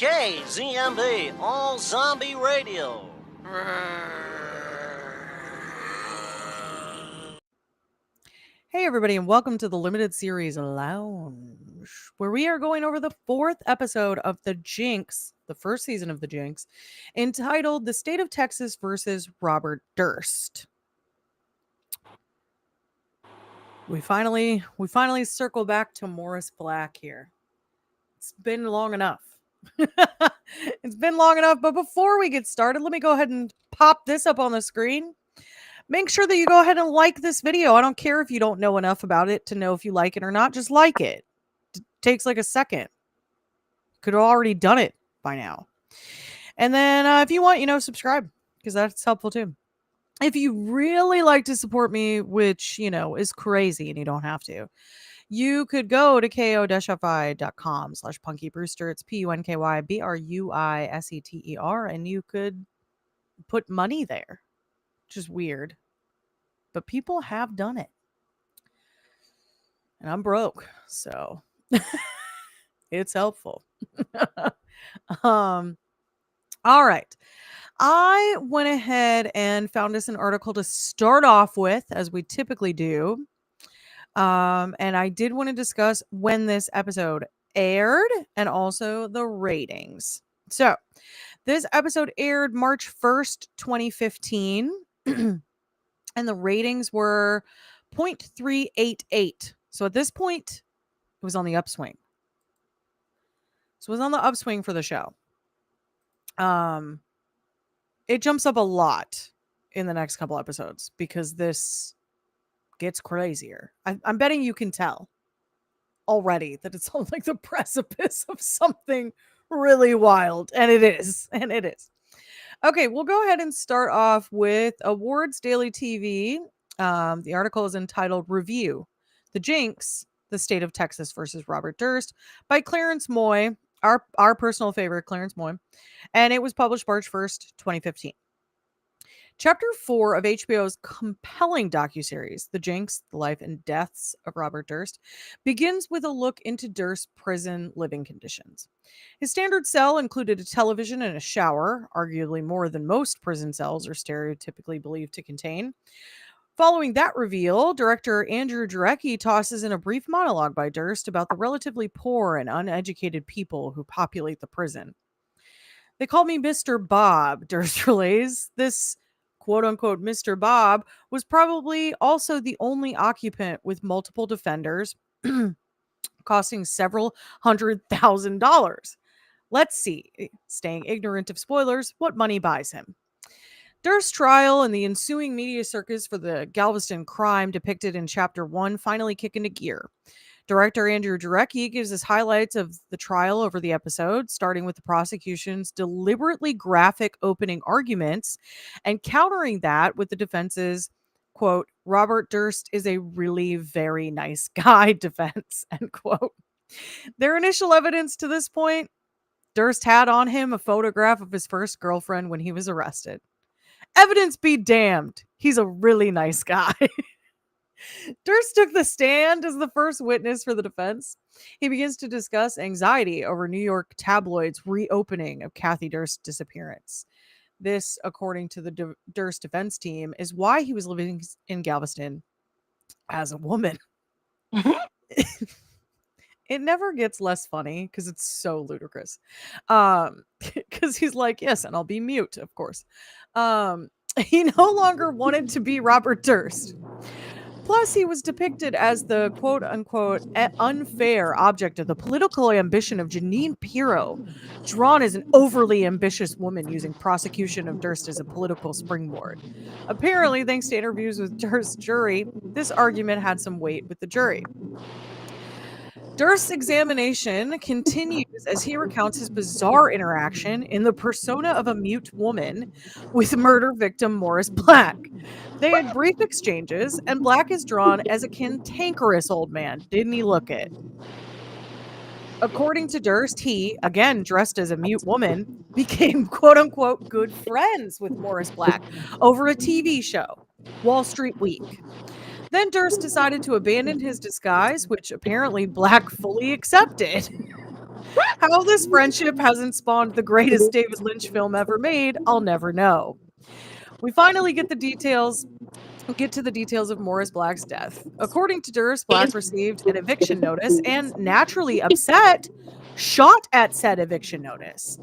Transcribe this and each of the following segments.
KZMB All Zombie Radio. Hey, everybody, and welcome to the limited series Lounge, where we are going over the fourth episode of the Jinx, the first season of the Jinx, entitled "The State of Texas versus Robert Durst." We finally circle back to Morris Black here. It's been long enough. It's been long enough, but before we get started, let me go ahead and pop this up on the screen. Make sure that you go ahead and like this video. I don't care if you don't know enough about it to know if you like it or not. Just like it. It takes like a second. Could have already done it by now. And then if you want, subscribe, because that's helpful too. If you really like to support me, which, is crazy and you don't have to, you could go to ko-fi.com/Punky Bruiseter. It's PUNKYBRUISETER, and you could put money there. Which is weird. But people have done it. And I'm broke, so it's helpful. All right. I went ahead and found us an article to start off with, as we typically do. And I did want to discuss when this episode aired and also the ratings. So, this episode aired March 1st, 2015. And the ratings were 0.388. So at this point, it was on the upswing. So it was on the upswing for the show. It jumps up a lot in the next couple episodes because this gets crazier. I'm betting you can tell already that it's on like the precipice of something really wild. And it is. Okay, we'll go ahead and start off with Awards Daily TV. The article is entitled Review: The Jinx, The State of Texas versus Robert Durst by Clarence Moy, our personal favorite, Clarence Moy. And it was published March 1st, 2015. Chapter 4 of HBO's compelling docuseries, The Jinx, The Life and Deaths of Robert Durst, begins with a look into Durst's prison living conditions. His standard cell included a television and a shower, arguably more than most prison cells are stereotypically believed to contain. Following that reveal, director Andrew Jarecki tosses in a brief monologue by Durst about the relatively poor and uneducated people who populate the prison. They call me Mr. Bob, Durst relays. This quote-unquote Mr. Bob was probably also the only occupant with multiple defenders, costing several $100,000. Let's see, staying ignorant of spoilers, what money buys him. Durst's trial and the ensuing media circus for the Galveston crime depicted in Chapter 1 finally kick into gear. Director Andrew Jarecki gives us highlights of the trial over the episode, starting with the prosecution's deliberately graphic opening arguments and countering that with the defense's, quote, Robert Durst is a really very nice guy defense, end quote. Their initial evidence to this point: Durst had on him a photograph of his first girlfriend when he was arrested. Evidence be damned. He's a really nice guy. Durst took the stand as the first witness for the defense. He begins to discuss anxiety over New York tabloids' reopening of Kathy Durst's disappearance. This, according to the Durst defense team, is why he was living in Galveston as a woman. It never gets less funny because it's so ludicrous. Because he's like, yes, and I'll be mute, of course. He no longer wanted to be Robert Durst. Plus, he was depicted as the quote-unquote unfair object of the political ambition of Jeanine Pirro, drawn as an overly ambitious woman using prosecution of Durst as a political springboard. Apparently, thanks to interviews with Durst's jury, this argument had some weight with the jury. Durst's examination continues as he recounts his bizarre interaction in the persona of a mute woman with murder victim Morris Black. They had brief exchanges, and Black is drawn as a cantankerous old man. Didn't he look it? According to Durst, he, again dressed as a mute woman, became quote-unquote good friends with Morris Black over a TV show, Wall Street Week. Then Durst decided to abandon his disguise, which apparently Black fully accepted. How this friendship hasn't spawned the greatest David Lynch film ever made, I'll never know. We finally get to the details of Morris Black's death. According to Durst, Black received an eviction notice and, naturally upset, shot at said eviction notice.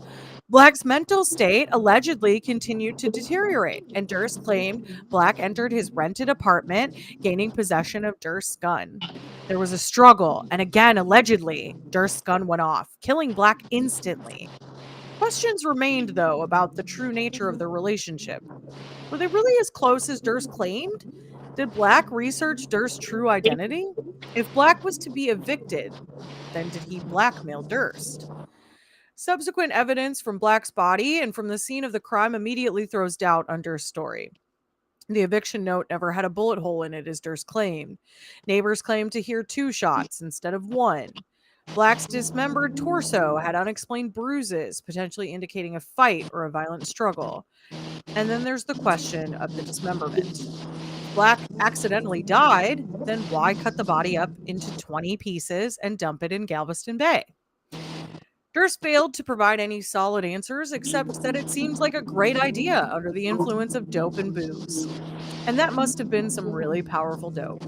Black's mental state allegedly continued to deteriorate, and Durst claimed Black entered his rented apartment, gaining possession of Durst's gun. There was a struggle, and again, allegedly, Durst's gun went off, killing Black instantly. Questions remained, though, about the true nature of their relationship. Were they really as close as Durst claimed? Did Black research Durst's true identity? If Black was to be evicted, then did he blackmail Durst? Subsequent evidence from Black's body and from the scene of the crime immediately throws doubt on Durst's story. The eviction note never had a bullet hole in it, as Durst claimed. Neighbors claimed to hear 2 shots instead of 1. Black's dismembered torso had unexplained bruises, potentially indicating a fight or a violent struggle. And then there's the question of the dismemberment. If Black accidentally died, then why cut the body up into 20 pieces and dump it in Galveston Bay? Durst failed to provide any solid answers, except that it seems like a great idea under the influence of dope and booze. And that must have been some really powerful dope.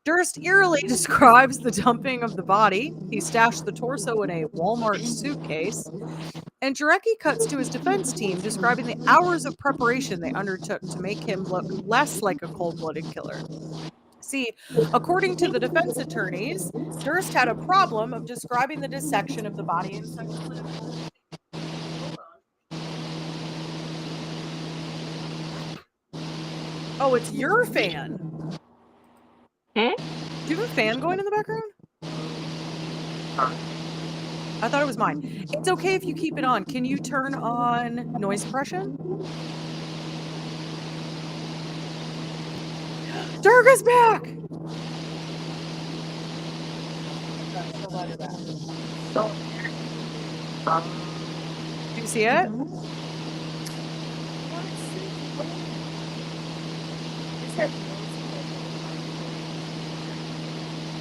Durst eerily describes the dumping of the body. He stashed the torso in a Walmart suitcase. And Jarecki cuts to his defense team, describing the hours of preparation they undertook to make him look less like a cold-blooded killer. See, according to the defense attorneys, Durst had a problem of describing the dissection of the body in such a clinical. Oh, it's your fan. Do you have a fan going in the background? I thought it was mine. It's okay if you keep it on. Can you turn on noise suppression? Durga's back! Do you see it?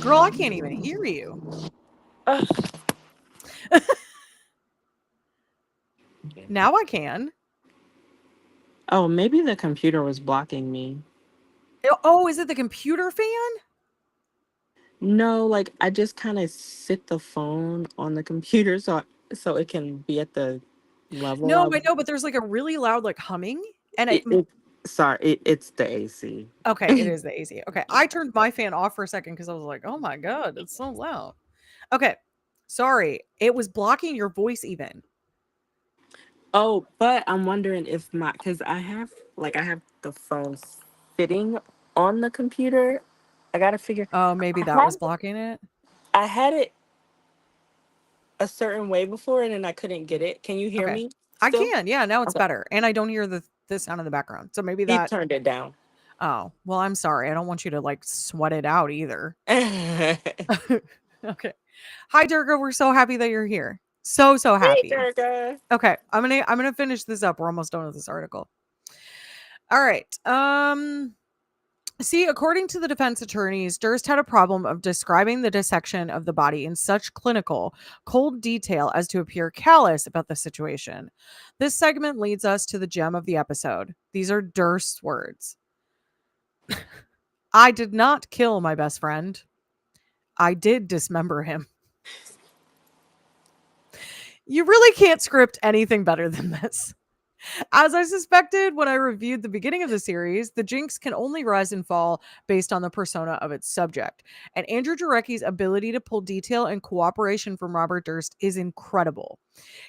Girl, I can't even hear you. Now I can. Oh, maybe the computer was blocking me. Oh, is it the computer fan? No, like I just kind of sit the phone on the computer so it can be at the level. No, I know, but there's like a really loud like humming, and it's the AC. Okay, it is the AC. Okay, I turned my fan off for a second because I was like, "Oh my god, it's so loud." Okay, sorry, it was blocking your voice even. Oh, but I'm wondering if because I have the phone sitting on the computer. I gotta figure. Oh, maybe I that was had, blocking it. I had it a certain way before, and then I couldn't get it. Can you hear Okay, me? I Still? can. Yeah, now it's Okay. better, and I don't hear the sound in the background. So maybe He that. turned it down. Oh, well, I'm sorry. I don't want you to like sweat it out either. Okay. Hi, Durga. We're so happy that you're here. So happy. Hey, Durga. Okay, I'm gonna finish this up. We're almost done with this article. All right. See, according to the defense attorneys, Durst had a problem of describing the dissection of the body in such clinical, cold detail as to appear callous about the situation. This segment leads us to the gem of the episode. These are Durst's words. I did not kill my best friend. I did dismember him. You really can't script anything better than this. As I suspected when I reviewed the beginning of the series, the Jinx can only rise and fall based on the persona of its subject. And Andrew Jarecki's ability to pull detail and cooperation from Robert Durst is incredible.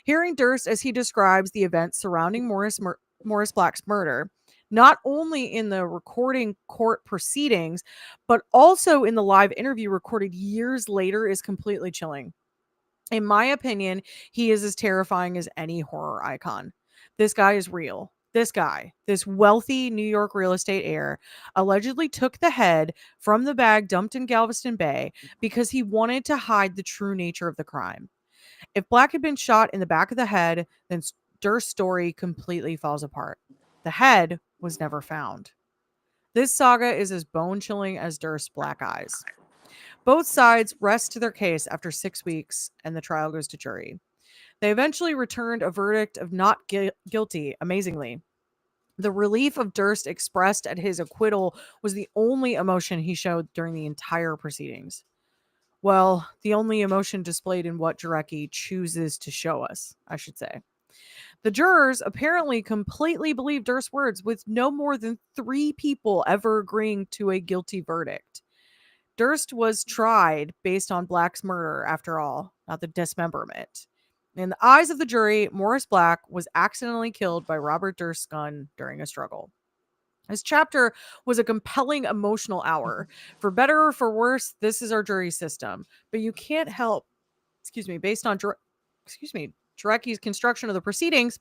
Hearing Durst as he describes the events surrounding Morris Black's murder, not only in the recording court proceedings, but also in the live interview recorded years later, is completely chilling. In my opinion, he is as terrifying as any horror icon. This guy is real. This guy, this wealthy New York real estate heir, allegedly took the head from the bag dumped in Galveston Bay because he wanted to hide the true nature of the crime. If Black had been shot in the back of the head, then Durst's story completely falls apart. The head was never found. This saga is as bone-chilling as Durst's black eyes. Both sides rest to their case after 6 weeks, and the trial goes to jury. They eventually returned a verdict of not guilty, amazingly. The relief of Durst expressed at his acquittal was the only emotion he showed during the entire proceedings. Well, the only emotion displayed in what Jarecki chooses to show us, I should say. The jurors apparently completely believed Durst's words, with no more than 3 people ever agreeing to a guilty verdict. Durst was tried based on Black's murder, after all, not the dismemberment. In the eyes of the jury, Morris Black was accidentally killed by Robert Durst's gun during a struggle. This chapter was a compelling emotional hour. For better or for worse, this is our jury system. But you can't help, based on Jarecki's construction of the proceedings,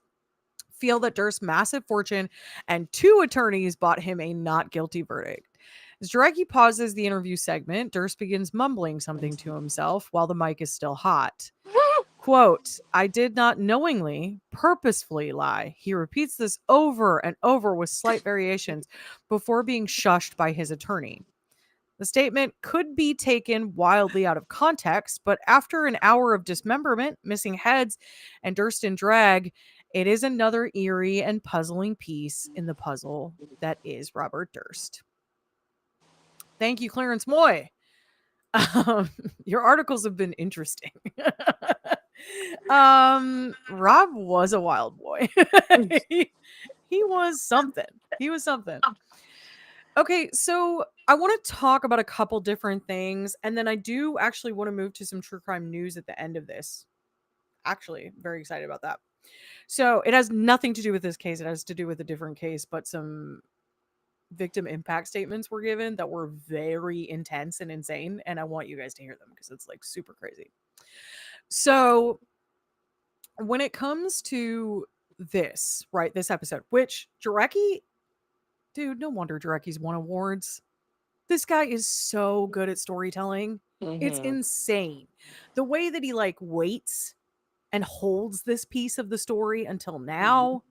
feel that Durst's massive fortune and 2 attorneys bought him a not guilty verdict. As Jarecki pauses the interview segment, Durst begins mumbling something to himself while the mic is still hot. Quote, "I did not knowingly, purposefully lie." He repeats this over and over with slight variations before being shushed by his attorney. The statement could be taken wildly out of context, but after an hour of dismemberment, missing heads, and Durst in drag, it is another eerie and puzzling piece in the puzzle that is Robert Durst. Thank you, Clarence Moy. Your articles have been interesting. Rob was a wild boy. he was something. He was something. Okay, so I want to talk about a couple different things, and then I do actually want to move to some true crime news at the end of this. Actually, very excited about that. So it has nothing to do with this case. It has to do with a different case, but some victim impact statements were given that were very intense and insane, and I want you guys to hear them because it's like super crazy. So when it comes to this, right, this episode, which Jarecki, dude, no wonder Jarecki's won awards. This guy is so good at storytelling. It's insane. The way that he like waits and holds this piece of the story until now,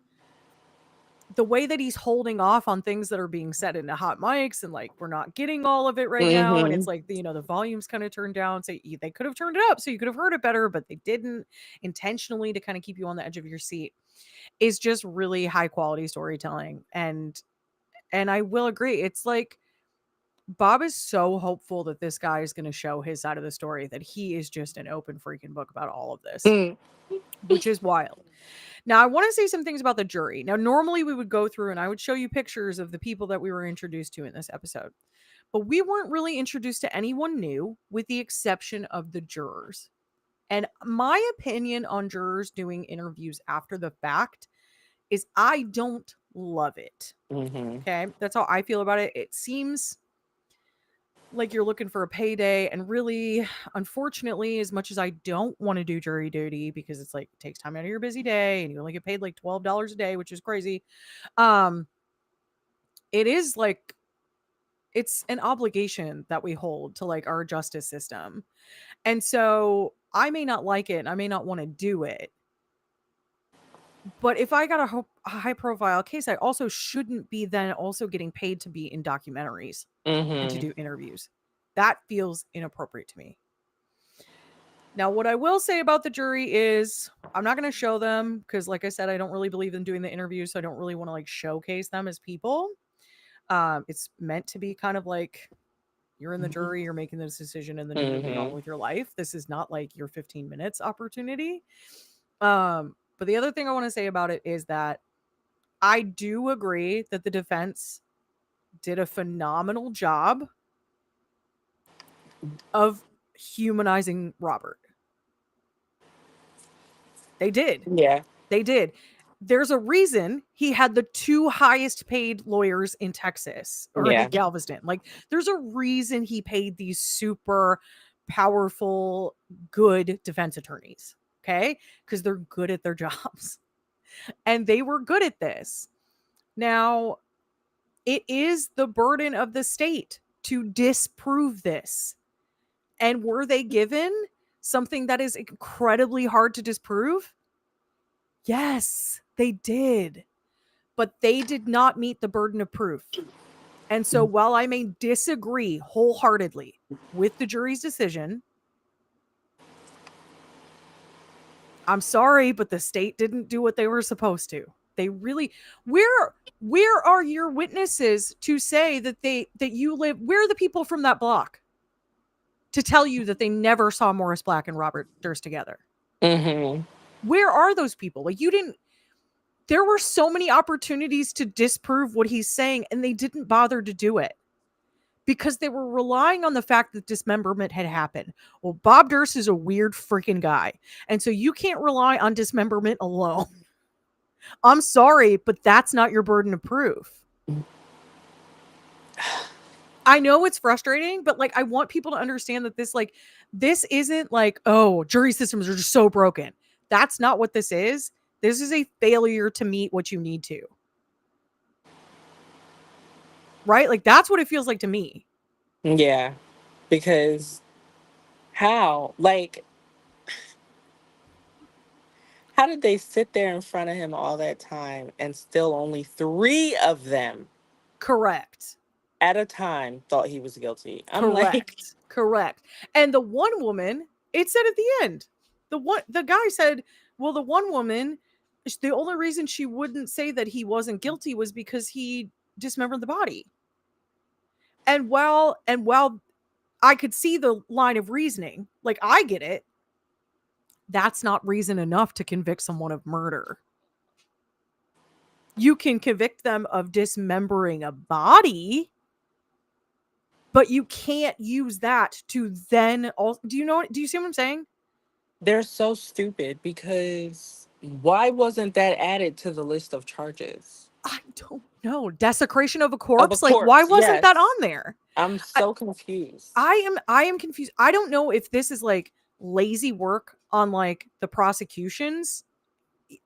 the way that he's holding off on things that are being said into hot mics, and like we're not getting all of it right now, and it's like the volume's kind of turned down, so they could have turned it up so you could have heard it better, but they didn't, intentionally to kind of keep you on the edge of your seat, is just really high quality storytelling. And I will agree, it's like Bob is so hopeful that this guy is going to show his side of the story, that he is just an open freaking book about all of this, which is wild. Now, I want to say some things about the jury. Now, normally we would go through and I would show you pictures of the people that we were introduced to in this episode, but we weren't really introduced to anyone new with the exception of the jurors. And my opinion on jurors doing interviews after the fact is I don't love it. Okay. That's how I feel about it. It seems like you're looking for a payday, and really, unfortunately, as much as I don't want to do jury duty because it's like it takes time out of your busy day and you only get paid like $12 a day, which is crazy, it is like it's an obligation that we hold to like our justice system. And so I may not like it and I may not want to do it, but if I got a high profile case, I also shouldn't be then also getting paid to be in documentaries and to do interviews. That feels inappropriate to me. Now, what I will say about the jury is I'm not going to show them because, like I said, I don't really believe in doing the interviews, so I don't really want to like showcase them as people. It's meant to be kind of like you're in the jury, you're making this decision, and then you're moving on with your life. This is not like your 15 minutes opportunity. But the other thing I want to say about it is that I do agree that the defense did a phenomenal job of humanizing Robert. They did. Yeah. They did. There's a reason he had the 2 highest paid lawyers in Texas or in Galveston. Like, there's a reason he paid these super powerful, good defense attorneys. Okay. Because they're good at their jobs. And they were good at this. Now, it is the burden of the state to disprove this. And were they given something that is incredibly hard to disprove? Yes, they did. But they did not meet the burden of proof. And so while I may disagree wholeheartedly with the jury's decision, I'm sorry, but the state didn't do what they were supposed to. They really where are your witnesses to say that that you live, where are the people from that block to tell you that they never saw Morris Black and Robert Durst together? Mm-hmm. Where are those people? Like, you didn't, there were so many opportunities to disprove what he's saying, and they didn't bother to do it because they were relying on the fact that dismemberment had happened. Well, Bob Durst is a weird freaking guy. And so you can't rely on dismemberment alone. I'm sorry, but that's not your burden of proof. I know it's frustrating, but like, I want people to understand that this isn't like, oh, jury systems are just so broken. That's not what this is. This is a failure to meet what you need to. Right? Like, that's what it feels like to me. Yeah. Because how? Like, how did they sit there in front of him all that time and still only 3 of them Correct. at a time thought he was guilty? I'm like, Correct. And the one woman, it said at the end, the guy said, well, the one woman, the only reason she wouldn't say that he wasn't guilty was because he dismembered the body. And while I could see the line of reasoning, like, I get it, that's not reason enough to convict someone of murder. You can convict them of dismembering a body, but you can't use that to then also, do you see what I'm saying? they're so stupid because why wasn't that added to the list of charges? I don't know. Desecration of a Of a corpse? Like, why corpse, wasn't that yes. on there? I'm so confused. I am confused. I don't know if this is like lazy work on like the prosecution's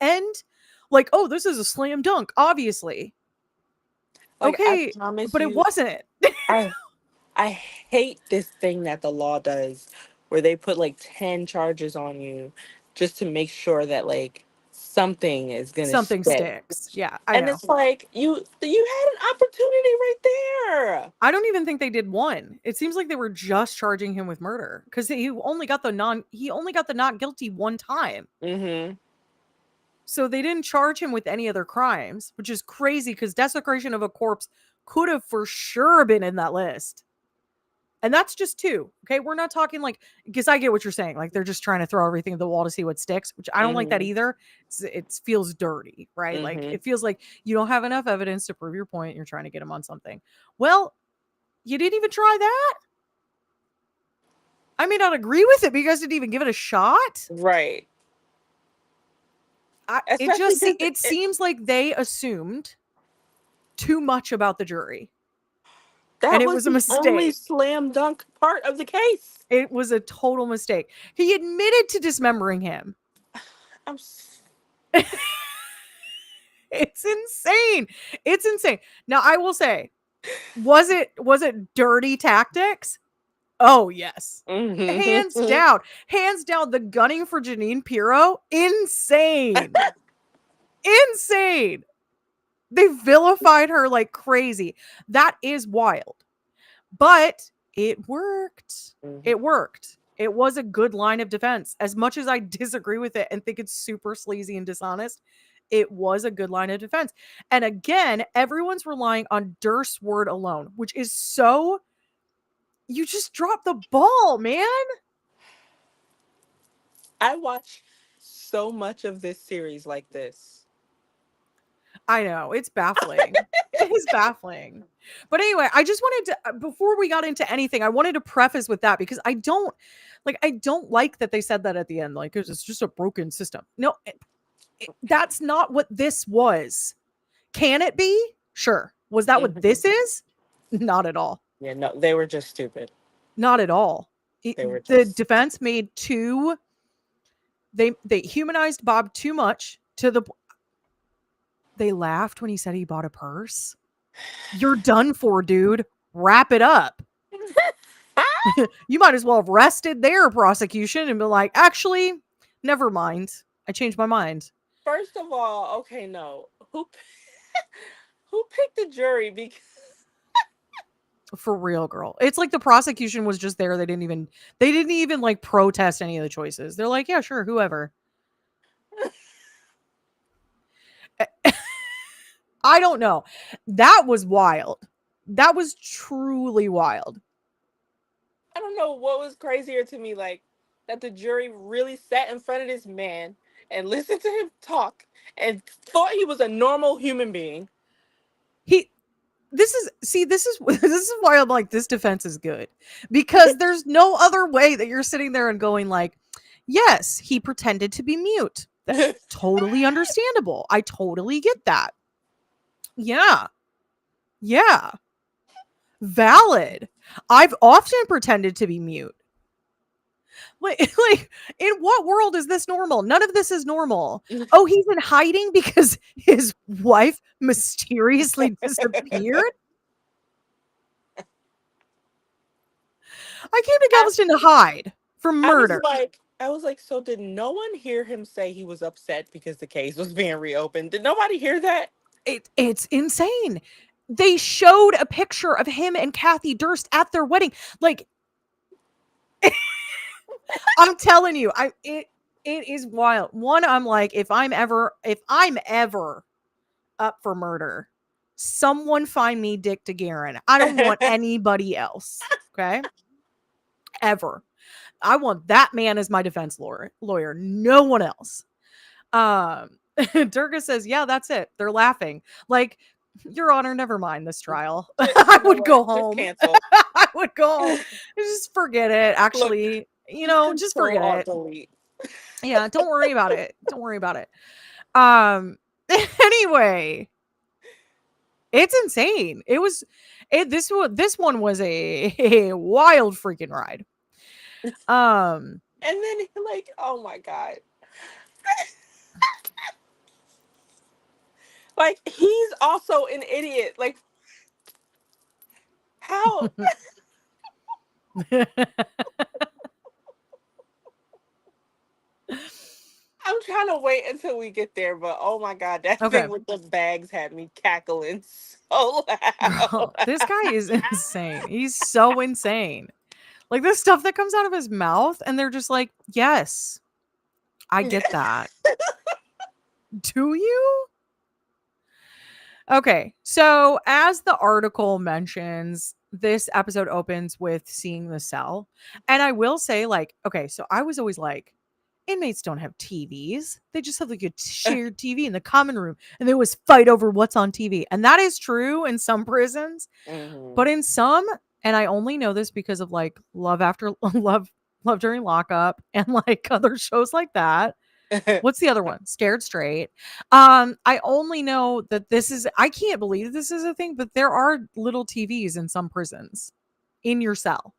end. Like, oh, this is a slam dunk, obviously. Like, I Okay, promise but it you, wasn't. I I hate this thing that the law does where they put like 10 charges on you just to make sure that like something is gonna Something stick. sticks. Yeah, I And know. it's like you had an opportunity right there. I don't even think they did one. It seems like they were just charging him with murder because he only got the not guilty one time. Mm-hmm. So they didn't charge him with any other crimes, which is crazy because desecration of a corpse could have for sure been in that list. And that's just 2. Okay. We're not talking like, because I get what you're saying. Like, they're just trying to throw everything at the wall to see what sticks, which I don't like that Mm-hmm. either. It feels dirty, right? Like, Mm-hmm. it feels like you don't have enough evidence to prove your point. You're trying to get him on something. Well, you didn't even try that. I may not agree with it, but you guys didn't even give it a shot. Right. Especially because It seems like they assumed too much about the jury. And that it was was a the only mistake. slam dunk part of the case. It was a total mistake. He admitted to dismembering him. I'm It's insane. It's insane. Now, I will say, was it dirty tactics? Oh, yes. Hands mm-hmm. down. Hands down, the gunning for Janine Pirro, insane. Insane. They vilified her like crazy. That is wild. But it worked. It worked. It was a good line of defense. As much as I disagree with it and think it's super sleazy and dishonest, it was a good line of defense. And again, everyone's relying on Durst's word alone, which is so, you just dropped the ball, man. I watch so much of this series like this. I know, it's baffling. It is baffling. But anyway, I just wanted to, before we got into anything, I wanted to preface with that because I don't like that they said that at the end, like, it's just a broken system. No, that's not what this was. Can it be? Sure. Was that what this is? Not at all. Yeah, no, they were just stupid. Not at all. They were The just defense made they humanized Bob too much to the, they laughed when he said he bought a purse. You're done for, dude. Wrap it up. You might as well have rested their prosecution and be like, actually, never mind. I changed my mind. First of all, okay, no. Who picked the jury? Because For real, girl. It's like the prosecution was just there. They didn't even like protest any of the choices. They're like, yeah, sure, whoever. I don't know. That was wild. That was truly wild. I don't know what was crazier to me, like that the jury really sat in front of this man and listened to him talk and thought he was a normal human being. He this is this is this is why I'm like, this defense is good. Because there's no other way that you're sitting there and going like, yes, he pretended to be mute. That's totally understandable. I totally get that. Yeah. Yeah. Valid. I've often pretended to be mute. Like, in what world is this normal? None of this is normal. Oh, he's in hiding because his wife mysteriously disappeared? I came to Galveston to hide from murder. I was like, so did no one hear him say he was upset because the case was being reopened? Did nobody hear that? It's insane. They showed a picture of him and Kathy Durst at their wedding. Like, I'm telling you, it is wild. One, I'm like, if I'm ever up for murder, someone find me Dick DeGuerin. I don't want anybody else. Okay? Ever. I want that man as my defense lawyer. No one else. Durga says, yeah, that's it. They're laughing. Like, Your Honor, never mind this trial. I would go home. Just cancel. I would go home. Just forget it. Actually, just forget it. Delete. Yeah, don't worry about it. Don't worry about it. Anyway, it's insane. This one was a wild freaking ride. And then like, oh my God. Like, he's also an idiot. Like, how? I'm trying to wait until we get there, but oh my God, that thing with the bags had me cackling so loud. Bro, this guy is insane. He's so insane. Like, the stuff that comes out of his mouth, and they're just like, yes, I get that. Do you? Okay, so as the article mentions, this episode opens with seeing the cell. And I will say, like, okay, so I was always like, inmates don't have TVs. They just have like a shared TV in the common room, and they always fight over what's on TV. And that is true in some prisons, but in some, and I only know this because of like Love During Lockup and like other shows like that. What's the other one? Scared Straight. I only know that I can't believe this is a thing, but there are little TVs in some prisons in your cell.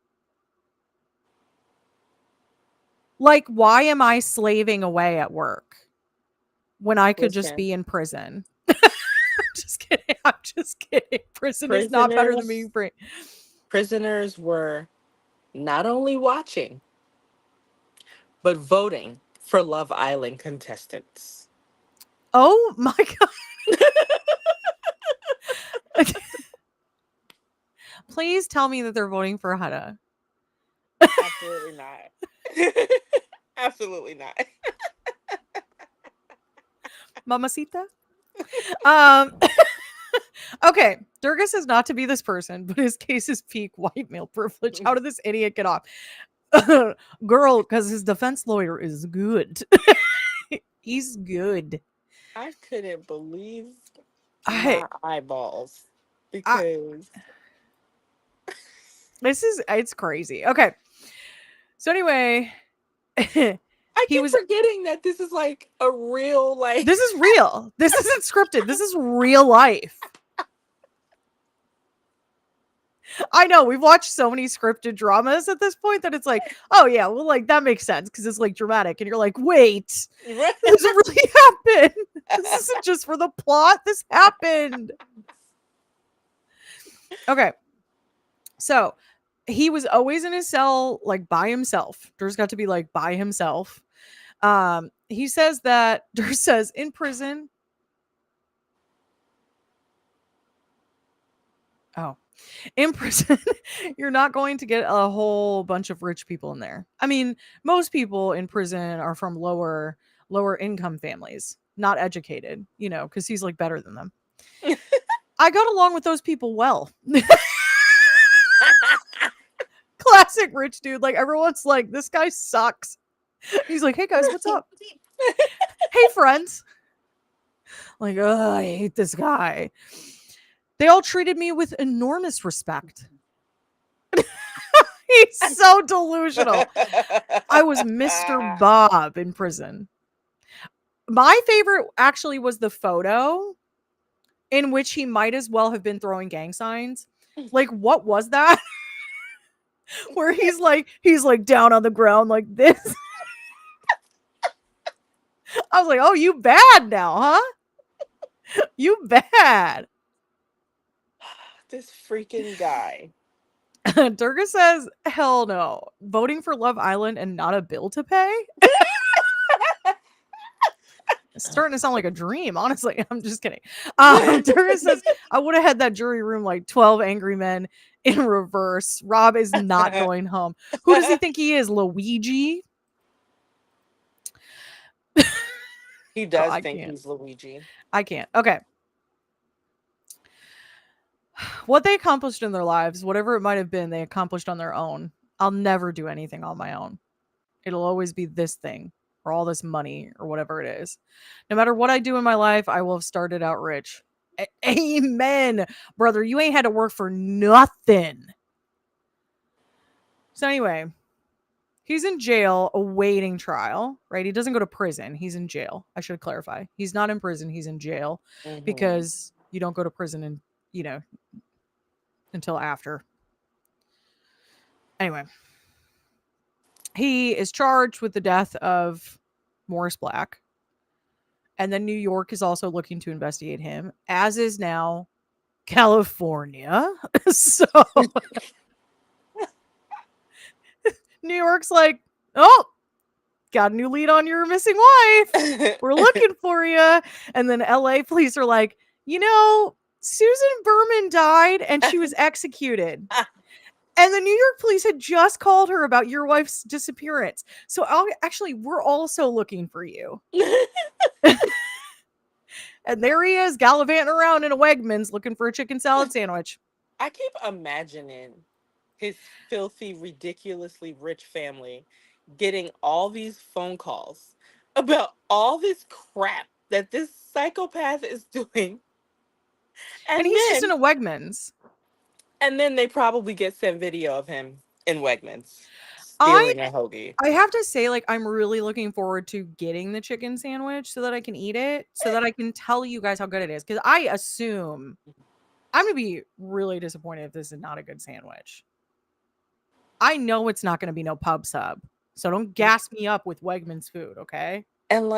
Like, why am I slaving away at work when I could just be in prison? I'm just kidding. Prison is not better than being free. Prisoners were not only watching, but voting for Love Island contestants. Oh my God. Okay. Please tell me that they're voting for Hada. Absolutely not. Absolutely not. Mamacita? Okay, Durga says not to be this person, but his case is peak white male privilege. How did this idiot get off? Girl, because his defense lawyer is good. He's good. I couldn't believe my eyeballs because it's crazy. Okay. So anyway, I keep forgetting that this is like a real, like, this is real. This isn't scripted. This is real life. I know we've watched so many scripted dramas at this point that it's like, oh yeah, well, like that makes sense because it's like dramatic, and you're like, wait, this really happened. This isn't just for the plot. This happened. Okay, so he was always in his cell, like by himself. Durst got to be like by himself. He says that Durst says in prison. Oh. In prison, you're not going to get a whole bunch of rich people in there. I mean, most people in prison are from lower income families, not educated, because he's like better than them. I got along with those people well. Classic rich dude. Like everyone's like, this guy sucks. He's like, hey guys, what's up? Hey friends. Like, oh, I hate this guy. They all treated me with enormous respect. He's so delusional. I was Mr. Bob in prison. My favorite actually was the photo in which he might as well have been throwing gang signs. Like, what was that? Where he's like down on the ground like this. I was like, oh, you bad now, huh? You bad. This freaking guy. Durga says, hell no. Voting for Love Island and not a bill to pay? It's starting to sound like a dream, honestly. I'm just kidding. Durga says, I would have had that jury room like 12 angry men in reverse. Rob is not going home. Who does he think he is? Luigi? He does think he's Luigi. I can't. Okay. What they accomplished in their lives, whatever it might have been, they accomplished on their own. I'll never do anything on my own. It'll always be this thing or all this money or whatever it is. No matter what I do in my life, I will have started out rich. Amen, brother. You ain't had to work for nothing. So anyway, he's in jail awaiting trial, right? He doesn't go to prison. He's in jail. I should clarify. He's not in prison. He's in jail because you don't go to prison and, until after. Anyway, he is charged with the death of Morris Black. And then New York is also looking to investigate him, as is now California. So New York's like, oh, got a new lead on your missing wife. We're looking for you. And then LA police are like, Susan Berman died and she was executed. And the New York police had just called her about your wife's disappearance. So actually, we're also looking for you. And there he is, gallivanting around in a Wegmans looking for a chicken salad sandwich. I keep imagining his filthy, ridiculously rich family getting all these phone calls about all this crap that this psychopath is doing. And he's just in a Wegmans. And then they probably get sent video of him in Wegmans stealing a hoagie. I have to say, I'm really looking forward to getting the chicken sandwich so that I can eat it, so that I can tell you guys how good it is. Because I assume I'm going to be really disappointed if this is not a good sandwich. I know it's not going to be no pub sub. So don't gas me up with Wegmans food, okay? And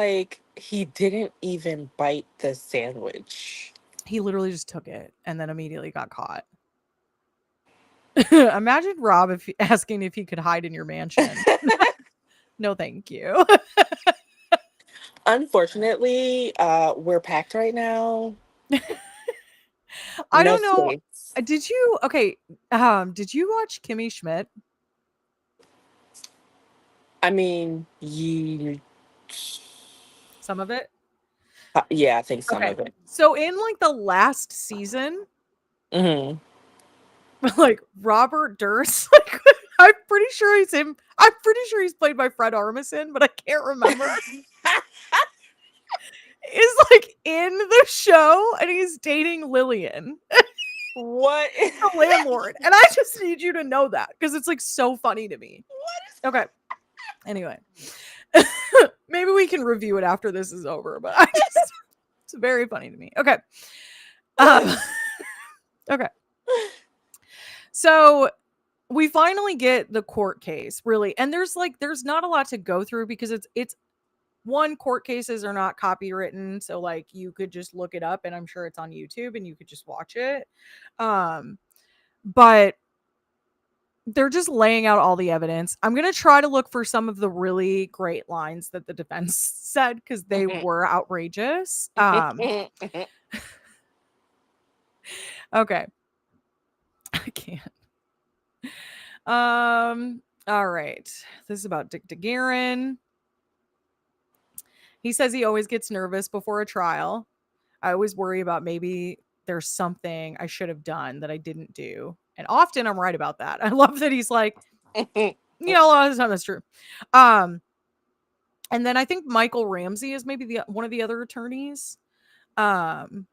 he didn't even bite the sandwich. He literally just took it and then immediately got caught. Imagine Rob asking if he could hide in your mansion. No, thank you. Unfortunately, we're packed right now. I don't know. Did you watch Kimmy Schmidt? I mean, some of it? Yeah, I think some of it. So in the last season, Robert Durst, I'm pretty sure he's him. I'm pretty sure he's played by Fred Armisen, but I can't remember. Is in the show and he's dating Lillian. What? The landlord. And I just need you to know that because it's so funny to me. What is okay. Anyway. Maybe we can review it after this is over, but it's very funny to me. Okay. Okay. So we finally get the court case, really. And there's not a lot to go through because it's one, court cases are not copywritten, so you could just look it up and I'm sure it's on YouTube and you could just watch it. But they're just laying out all the evidence. I'm going to try to look for some of the really great lines that the defense said because they were outrageous. Okay. I can't. All right. This is about Dick DeGuerin. He says he always gets nervous before a trial. I always worry about maybe there's something I should have done that I didn't do. And often I'm right about that. I love that he's like, a lot of the time that's true. And then I think Michael Ramsey is maybe one of the other attorneys. And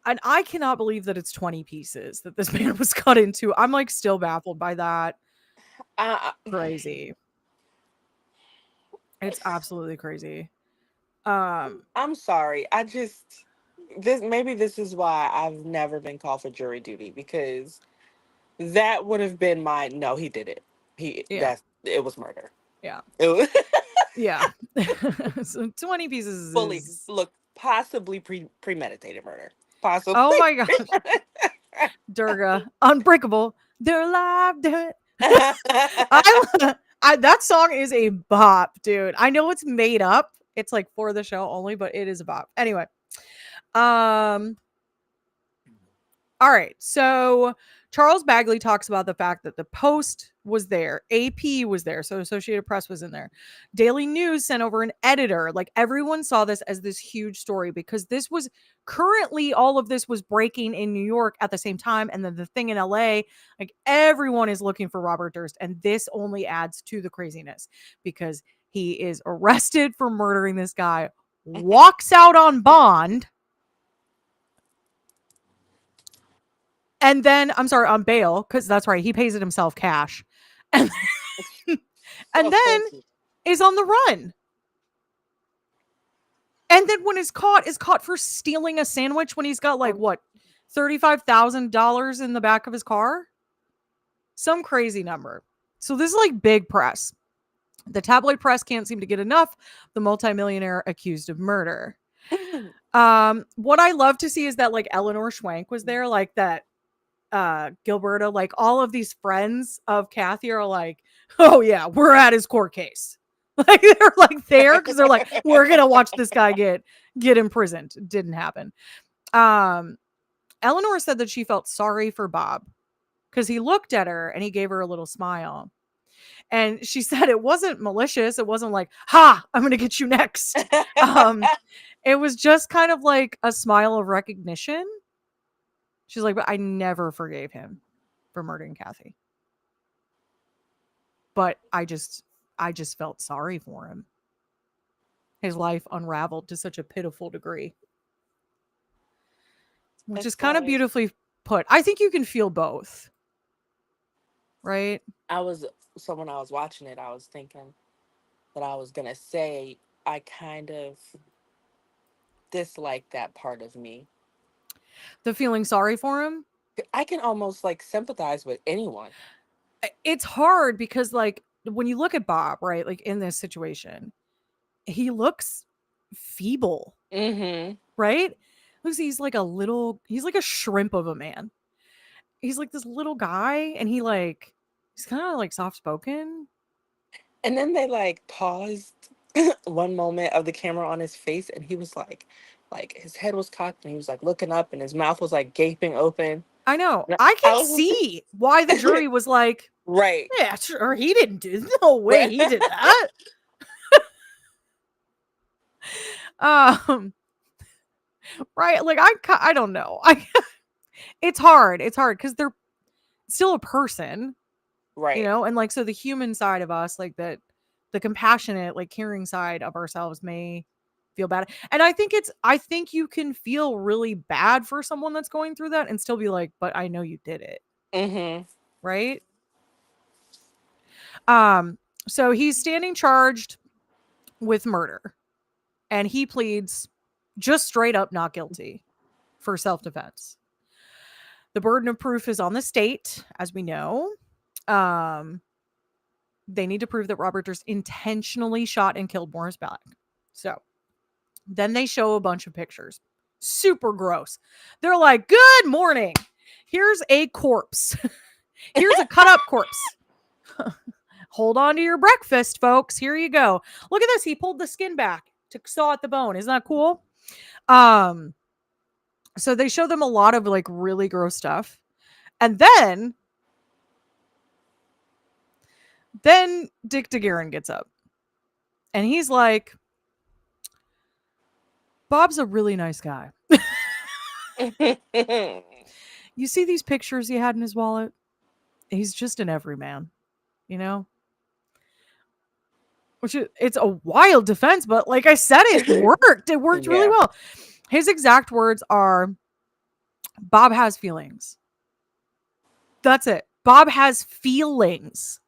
I cannot believe that it's 20 pieces that this man was cut into. I'm like still baffled by that. Crazy. It's absolutely crazy. I'm sorry. This is why I've never been called for jury duty, because that would have been my no, he did it. It was murder. Yeah. It was Yeah. So 20 pieces fully is... possibly premeditated murder. Possibly. Oh my gosh. Durga, Unbreakable, they're alive. That song is a bop, dude. I know it's made up. It's like for the show only, but it is a bop. Anyway, all right. So Charles Bagley talks about the fact that the Post was there, AP was there, so Associated Press was in there. Daily News sent over an editor. Like everyone saw this as this huge story because this was currently all of this was breaking in New York at the same time, and then the thing in LA, like everyone is looking for Robert Durst, and this only adds to the craziness because he is arrested for murdering this guy, walks out on bond. And then, I'm sorry, on bail, because that's right, he pays it himself cash. And, and then is on the run. And then when is caught for stealing a sandwich when he's got like, what, $35,000 in the back of his car? Some crazy number. So this is like big press. The tabloid press can't seem to get enough. The multimillionaire accused of murder. What I love to see is that like Eleanor Schwank was there, like that. Gilberta, like all of these friends of Kathy are like, oh yeah, we're at his court case. Like they're like there because they're like, we're gonna watch this guy get imprisoned. Didn't happen. Eleanor said that she felt sorry for Bob because he looked at her and he gave her a little smile. And she said it wasn't malicious. It wasn't like, ha, I'm gonna get you next. It was just kind of like a smile of recognition. She's like, but I never forgave him for murdering Kathy. But I just felt sorry for him. His life unraveled to such a pitiful degree. Which is kind of beautifully put. I think you can feel both. Right? When I was watching it, I was thinking that I was going to say I kind of dislike that part of me. The feeling sorry for him? I can almost like sympathize with anyone. It's hard because like when you look at Bob, right, like in this situation, he looks feeble. Mm-hmm. Right? Looks, he's like a shrimp of a man. He's like this little guy and he's kind of like soft spoken. And then they like paused one moment of the camera on his face and he was like his head was cocked and he was like looking up and his mouth was like gaping open. I know. I can see why the jury was like, right. Yeah, sure. He didn't do. No way he did that. Right. Like I don't know. It's hard. It's hard because they're still a person, right? You know, and like so the human side of us, like that, the compassionate, like caring side of ourselves may feel bad. And I think you can feel really bad for someone that's going through that and still be like, but I know you did it. Mm-hmm. Right? So he's standing charged with murder and he pleads just straight up not guilty for self-defense. The burden of proof is on the state, as we know. They need to prove that Robert Durst intentionally shot and killed Morris Black. So then they show a bunch of pictures. Super gross. They're like, good morning. Here's a corpse. Here's a cut up corpse. Hold on to your breakfast, folks. Here you go. Look at this. He pulled the skin back to saw at the bone. Isn't that cool? So they show them a lot of like really gross stuff. And then Dick DeGuerin gets up and he's like, Bob's a really nice guy. You see these pictures he had in his wallet? He's just an everyman, you know? Which is, it's a wild defense, but like I said, it worked. It worked really Yeah. well. His exact words are, Bob has feelings. That's it. Bob has feelings.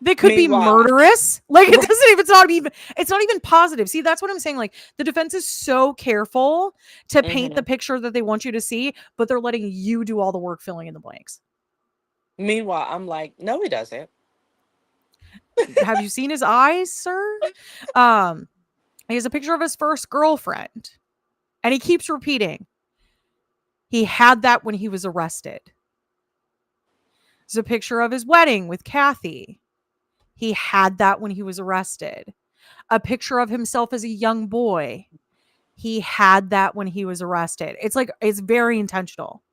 They could be Meanwhile- murderous. Like it doesn't even, it's not even positive. See, that's what I'm saying. Like the defense is so careful to paint the picture that they want you to see, but they're letting you do all the work filling in the blanks. Meanwhile, I'm like, no, he doesn't. Have you seen his eyes, sir? He has a picture of his first girlfriend, and he keeps repeating, he had that when he was arrested. There's a picture of his wedding with Kathy. He had that when he was arrested. A picture of himself as a young boy. He had that when he was arrested. It's like, it's very intentional,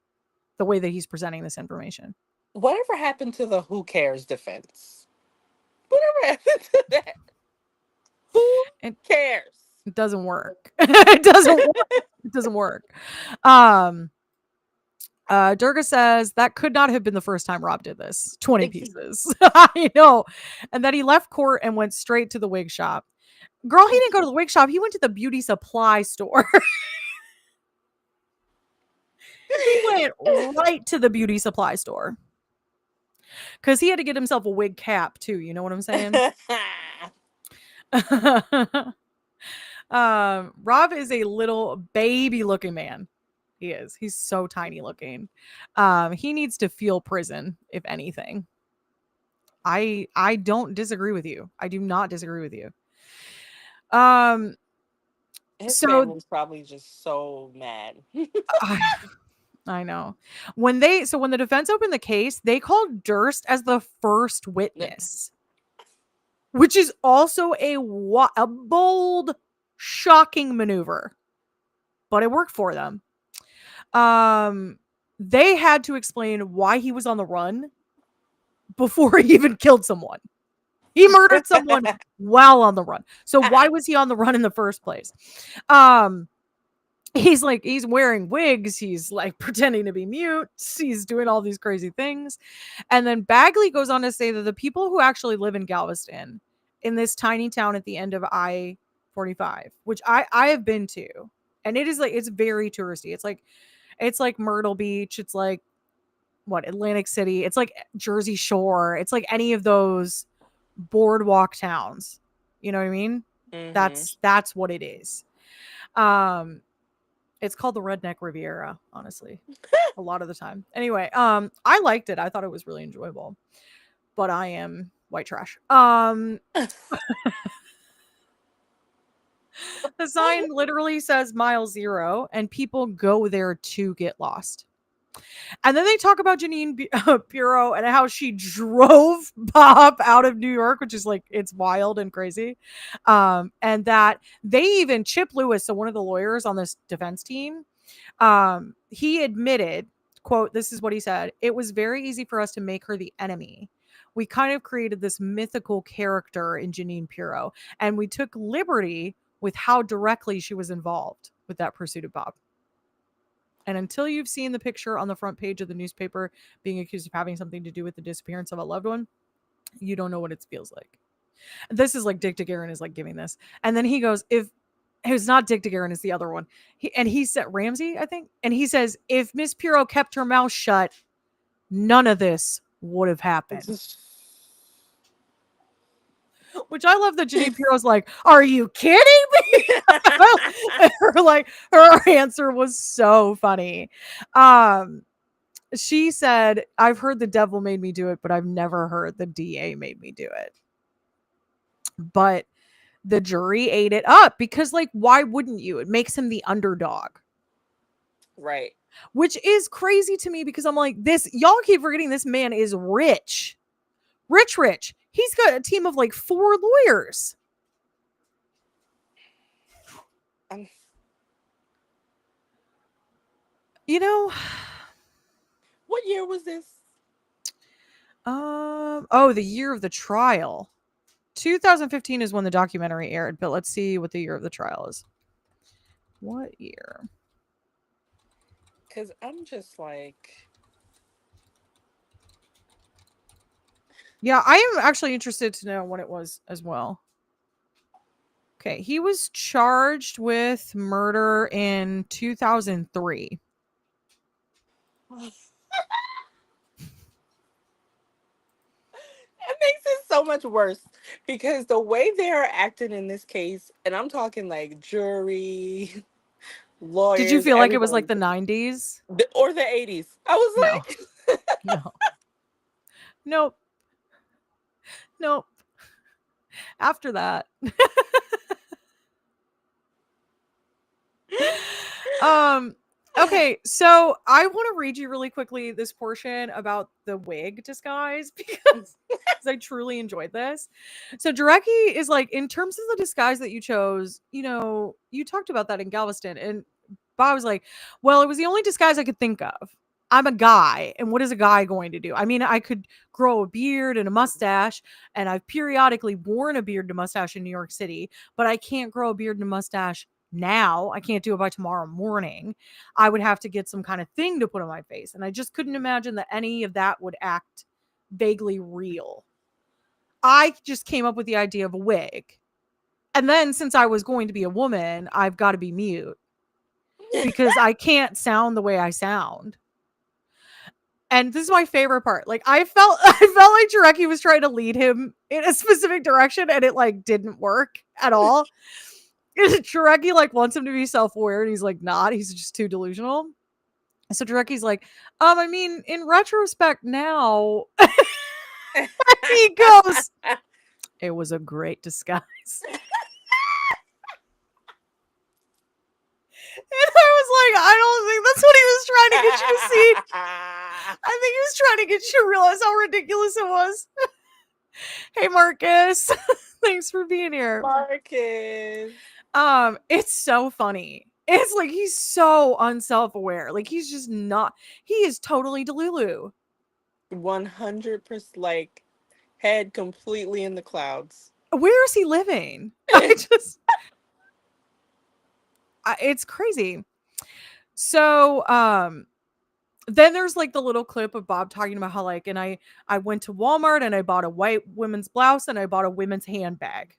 the way that he's presenting this information. Whatever happened to the who cares defense? Whatever happened to that? Who cares? It doesn't work. It doesn't work. It doesn't work. Durga says that could not have been the first time Rob did this. 20 pieces. I know. And then he left court and went straight to the wig shop. Girl, he didn't go to the wig shop. He went to the beauty supply store. He went right to the beauty supply store. Because he had to get himself a wig cap too. You know what I'm saying? Rob is a little baby looking man. He is. He's so tiny looking. He needs to feel prison, if anything. I don't disagree with you. I do not disagree with you. His family's probably just so mad. I know. When the defense opened the case, they called Durst as the first witness, which is also a bold, shocking maneuver, but it worked for them. They had to explain why he was on the run before he even killed someone. He murdered someone while on the run. So why was he on the run in the first place? He's wearing wigs. He's like pretending to be mute. He's doing all these crazy things. And then Bagley goes on to say that the people who actually live in Galveston, in this tiny town at the end of I-45, which I have been to, and it is like, it's very touristy. It's like Myrtle Beach. It's like Atlantic City. It's like Jersey Shore. It's like any of those boardwalk towns. You know what I mean? That's what it is. It's called the Redneck Riviera, honestly, a lot of the time. Anyway, I liked it. I thought it was really enjoyable, but I am white trash. The sign literally says mile 0, and people go there to get lost. And then they talk about Janine Pirro and how she drove Bob out of New York, which is like, it's wild and crazy. And that they even, Chip Lewis, so one of the lawyers on this defense team, he admitted, quote, this is what he said, "It was very easy for us to make her the enemy. We kind of created this mythical character in Janine Pirro, and we took liberty with how directly she was involved with that pursuit of Bob. And until you've seen the picture on the front page of the newspaper being accused of having something to do with the disappearance of a loved one, you don't know what it feels like." This is like Dick DeGuerin is like giving this. And then he goes, if it was not Dick DeGuerin, it's the other one. He said Ramsey, I think. And he says, if Miss Pirro kept her mouth shut, none of this would have happened. Which I love that Janine Pirro's like, are you kidding me? Her answer was so funny. She said, I've heard the devil made me do it, but I've never heard the DA made me do it. But the jury ate it up because, like, why wouldn't you? It makes him the underdog. Right. Which is crazy to me because I'm like, y'all keep forgetting this man is rich. Rich. He's got a team of like 4 lawyers. You know, What year was this? oh, the year of the trial. 2015 is when the documentary aired, but let's see what the year of the trial is. What year? Because I'm just like, Yeah, I am actually interested to know when it was as well. Okay, he was charged with murder in 2003. it makes it so much worse because the way they're acting in this case, and I'm talking like jury, Did you lawyers, feel like it was like everybody, the 90s? or the 80s. I was No. like, No. Nope. Nope. After that. um okay, so I want to read you really quickly this portion about the wig disguise because I truly enjoyed this. So Jarecki is like, in terms of the disguise that you chose, you talked about that in Galveston, and Bob was like, well, it was the only disguise I could think of. I'm a guy, and what is a guy going to do? I mean, I could grow a beard and a mustache, and I've periodically worn a beard and a mustache in New York City, but I can't grow a beard and a mustache now. I can't do it by tomorrow morning. I would have to get some kind of thing to put on my face, and I just couldn't imagine that any of that would act vaguely real. I just came up with the idea of a wig. And then since I was going to be a woman, I've got to be mute because I can't sound the way I sound. And this is my favorite part. Like I felt like Jarecki was trying to lead him in a specific direction and it like didn't work at all. Jarecki like wants him to be self-aware and he's like not. He's just too delusional. So Jarecki's like, I mean, in retrospect now, he goes, it was a great disguise. And I was like, I don't think that's what he was trying to get you to see. I think he was trying to get you to realize how ridiculous it was. Hey, Marcus. Thanks for being here. Marcus. It's so funny. It's like he's so unself-aware. Like he's just not. He is totally Delulu. 100%, like, head completely in the clouds. Where is he living? It's crazy. So, then there's like the little clip of Bob talking about how like, and I went to Walmart and I bought a white women's blouse and I bought a women's handbag.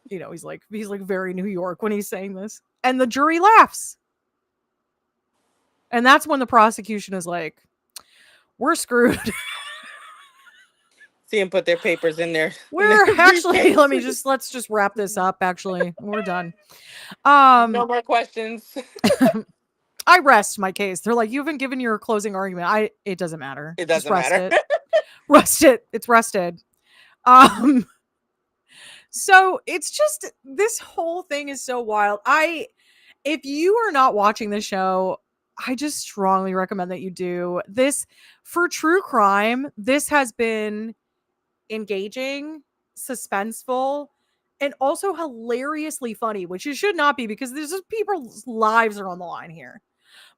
He's like very New York when he's saying this, and the jury laughs. And that's when the prosecution is like, we're screwed. See him put their papers in there. We're actually, let's just wrap this up. Actually, we're done. No more questions. I rest my case. They're like, you haven't given your closing argument. It doesn't matter. It doesn't just rest matter. it. Rest it. It's rested. So it's just, this whole thing is so wild. If you are not watching the show, I just strongly recommend that you do this. For true crime, this has been engaging, suspenseful, and also hilariously funny, which it should not be because there's just people's lives are on the line here.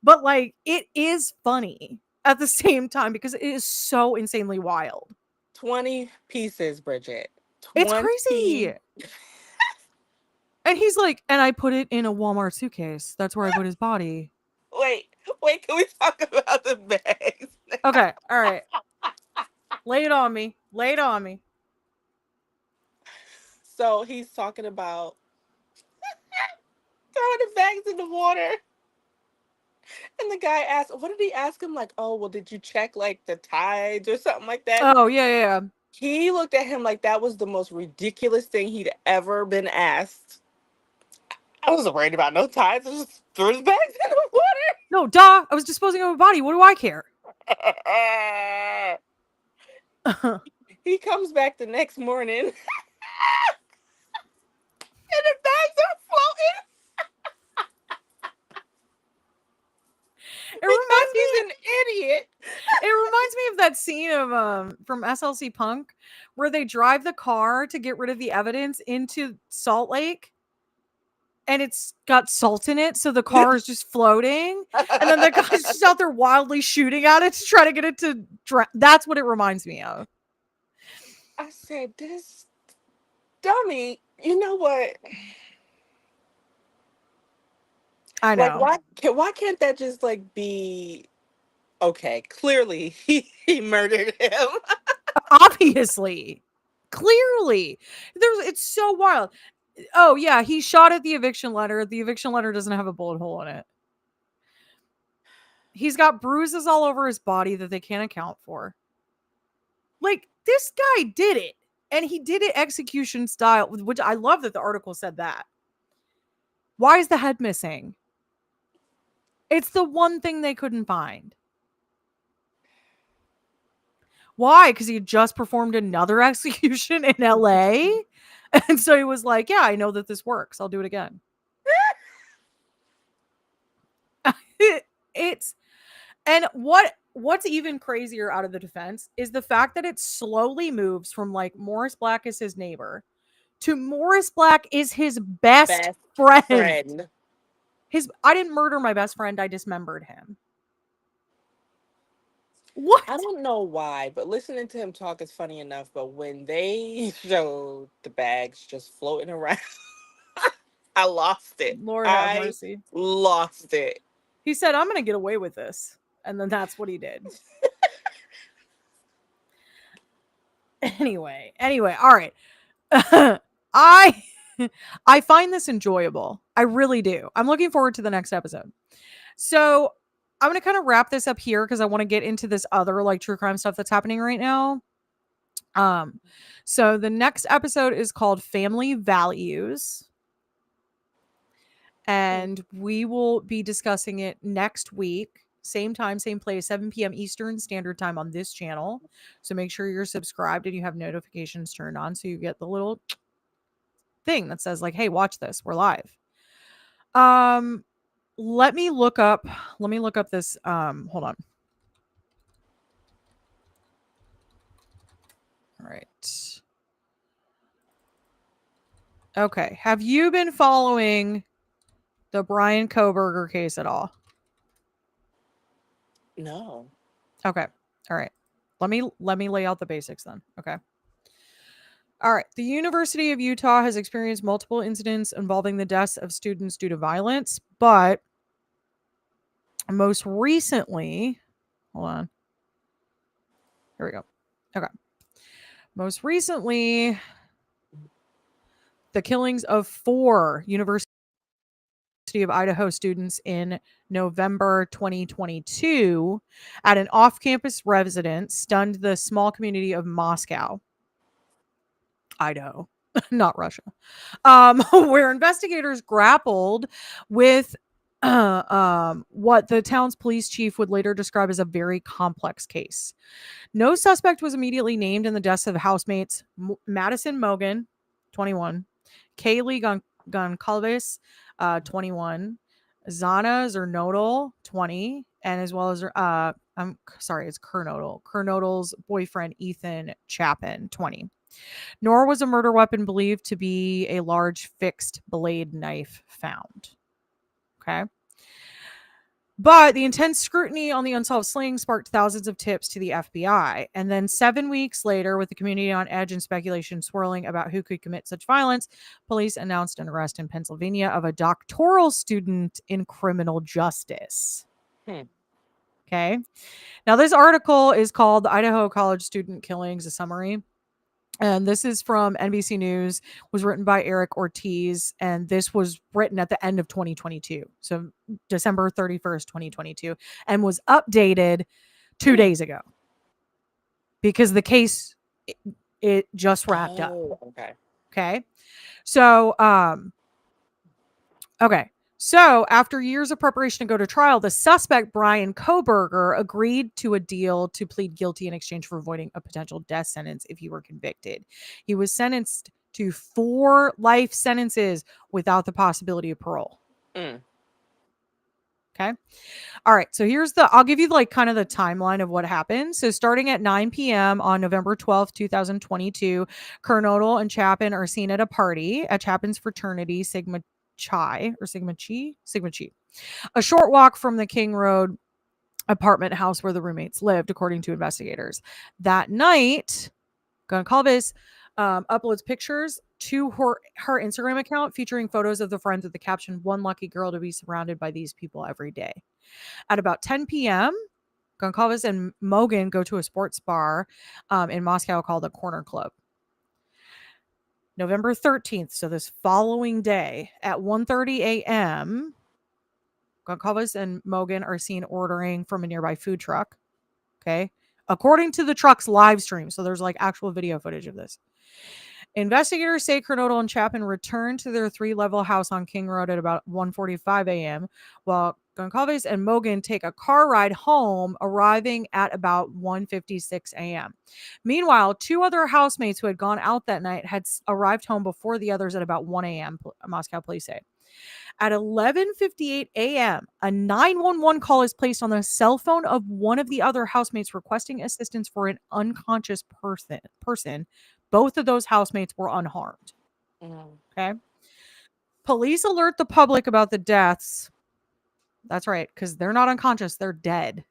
But like, it is funny at the same time because it is so insanely wild. 20 pieces, Bridget. 20. It's crazy. And he's like, and I put it in a Walmart suitcase. That's where I put his body. Wait, can we talk about the bags? Okay, all right. Lay it on me. So he's talking about throwing the bags in the water. And the guy asked, what did he ask him? Like, oh, well, did you check like the tides or something like that? Oh, yeah. He looked at him like that was the most ridiculous thing he'd ever been asked. I wasn't worried about no tides. I just threw his bags in the water. No, duh. I was disposing of a body. What do I care? He comes back the next morning and the bags are floating. He's an idiot. It reminds me of that scene of from SLC Punk where they drive the car to get rid of the evidence into Salt Lake. and it's got salt in it, so the car is just floating, and then the guy's just out there wildly shooting at it to try to get it to that's what it reminds me of. I said, this dummy, you know what? I Like, know. why can't that just like be okay? Clearly, he murdered him. Obviously. Clearly. It's so wild. Oh yeah, he shot at the eviction letter. The eviction letter doesn't have a bullet hole in it. He's got bruises all over his body that they can't account for. Like, this guy did it. And he did it execution style, which I love that the article said that. Why is the head missing? It's the one thing they couldn't find. Why? Because he had just performed another execution in LA. And so he was like, yeah, I know that this works. I'll do it again. It's and what's even crazier out of the defense is the fact that it slowly moves from like Morris Black is his neighbor to Morris Black is his best friend. I didn't murder my best friend, I dismembered him. What? I don't know why, but listening to him talk is funny enough. But when they showed the bags just floating around, I lost it. Lord have mercy. Lost it. He said, I'm going to get away with this. And then that's what he did. Anyway, all right. I find this enjoyable. I really do. I'm looking forward to the next episode. So I'm going to kind of wrap this up here because I want to get into this other like true crime stuff that's happening right now. So the next episode is called Family Values. And we will be discussing it next week. Same time, same place, 7 p.m. Eastern Standard Time on this channel. So make sure you're subscribed and you have notifications turned on so you get the little thing that says like, hey, watch this. We're live. Let me look up this. Hold on. All right. Okay. Have you been following the Brian Kohberger case at all? No. Okay. All right. Let me lay out the basics then. Okay. All right. The University of Utah has experienced multiple incidents involving the deaths of students due to violence, but most recently, hold on. Here we go. Okay. Most recently, the killings of 4 University of Idaho students in November 2022 at an off-campus residence stunned the small community of Moscow, Idaho, not Russia, where investigators grappled with what the town's police chief would later describe as a very complex case. No suspect was immediately named in the deaths of housemates Madison Mogan, 21, Kaylee Goncalves, 21, Zana Zernodal, 20, and as well as I'm sorry, it's Kernodal's boyfriend Ethan Chapin, 20. Nor was a murder weapon believed to be a large fixed blade knife found. Okay. But the intense scrutiny on the unsolved slaying sparked thousands of tips to the FBI. And then 7 weeks later, with the community on edge and speculation swirling about who could commit such violence, police announced an arrest in Pennsylvania of a doctoral student in criminal justice. Okay. Now, this article is called The Idaho College Student Killings, a summary. And this is from NBC News, was written by Eric Ortiz, and this was written at the end of 2022. So December 31st, 2022, and was updated 2 days ago because the case, it just wrapped up. Okay. So, okay. So, after years of preparation to go to trial, the suspect, Brian Kohberger, agreed to a deal to plead guilty in exchange for avoiding a potential death sentence if he were convicted. He was sentenced to 4 life sentences without the possibility of parole. Okay. All right. So I'll give you like kind of the timeline of what happened. So starting at 9 p.m. on November 12th, 2022, Kernodal and Chapin are seen at a party at Chapin's fraternity, Sigma Chi or Sigma Chi, a short walk from the King Road apartment house where the roommates lived, according to investigators. That night, Goncalves uploads pictures to her Instagram account featuring photos of the friends with the caption, "One lucky girl to be surrounded by these people every day." At about 10 p.m., Goncalves and Mogan go to a sports bar in Moscow called the Corner Club. November 13th, so this following day at 1:30 a.m., Goncalves and Mogan are seen ordering from a nearby food truck. Okay. According to the truck's live stream. So there's like actual video footage of this. Investigators say Kernodle and Chapman returned to their 3-level house on King Road at about 1:45 a.m., while Goncalves and Mogan take a car ride home, arriving at about 1:56 a.m. Meanwhile, 2 other housemates who had gone out that night had arrived home before the others at about 1 a.m., Moscow police say. At 11:58 a.m., a 911 call is placed on the cell phone of one of the other housemates requesting assistance for an unconscious person. Both of those housemates were unharmed. Okay. Police alert the public about the deaths. That's right, because they're not unconscious, they're dead.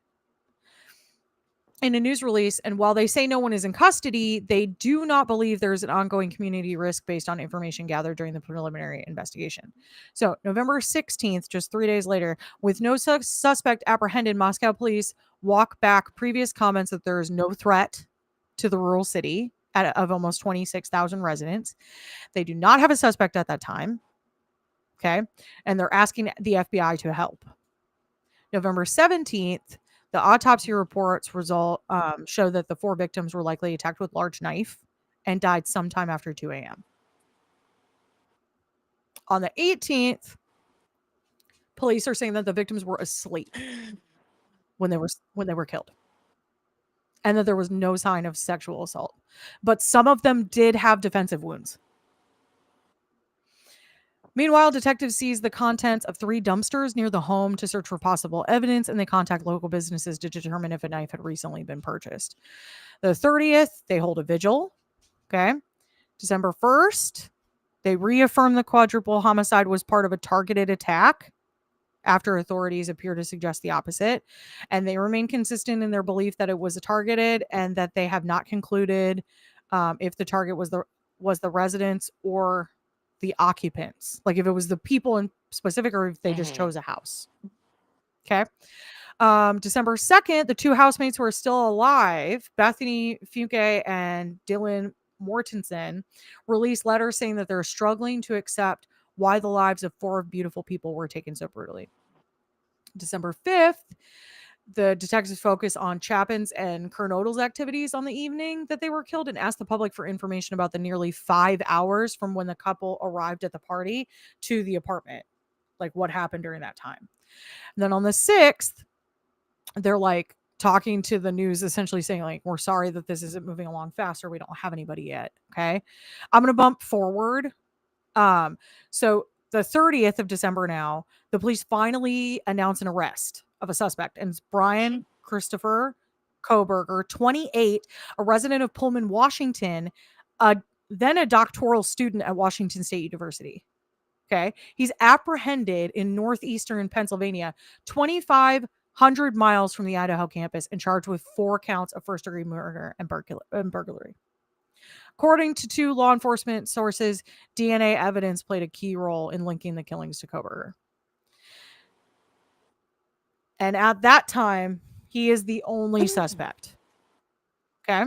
In a news release, and while they say no one is in custody, they do not believe there is an ongoing community risk based on information gathered during the preliminary investigation. So, November 16th, just 3 days later, with no suspect apprehended, Moscow police walk back previous comments that there is no threat to the rural city of almost 26,000 residents. They do not have a suspect at that time. Okay. And they're asking the FBI to help. November 17th, the autopsy reports show that the 4 victims were likely attacked with a large knife and died sometime after 2 a.m. On the 18th, police are saying that the victims were asleep when they were killed, and that there was no sign of sexual assault. But some of them did have defensive wounds. Meanwhile, detectives seize the contents of 3 dumpsters near the home to search for possible evidence, and they contact local businesses to determine if a knife had recently been purchased. The 30th, they hold a vigil. Okay. December 1st, they reaffirm the quadruple homicide was part of a targeted attack after authorities appear to suggest the opposite. And they remain consistent in their belief that it was targeted and that they have not concluded if the target was the residents or the occupants, like if it was the people in specific or if they just chose a house. Okay. December 2nd, the 2 housemates who are still alive, Bethany Funke and Dylan Mortensen, released letters saying that they're struggling to accept why the lives of 4 beautiful people were taken so brutally. December 5th, the detectives focus on Chapman's and Kernodle's activities on the evening that they were killed and asked the public for information about the nearly 5 hours from when the couple arrived at the party to the apartment, like what happened during that time. And then on the 6th, they're like talking to the news, essentially saying like, we're sorry that this isn't moving along faster. We don't have anybody yet. Okay. I'm going to bump forward. So the 30th of December now, the police finally announce an arrest of a suspect, and it's Brian Christopher Koberger, 28, a resident of Pullman, Washington, then a doctoral student at Washington State University. Okay. He's apprehended in northeastern Pennsylvania, 2,500 miles from the Idaho campus, and charged with 4 counts of first-degree murder and burglary. According to 2 law enforcement sources, DNA evidence played a key role in linking the killings to Koberger. And at that time, he is the only suspect. Okay.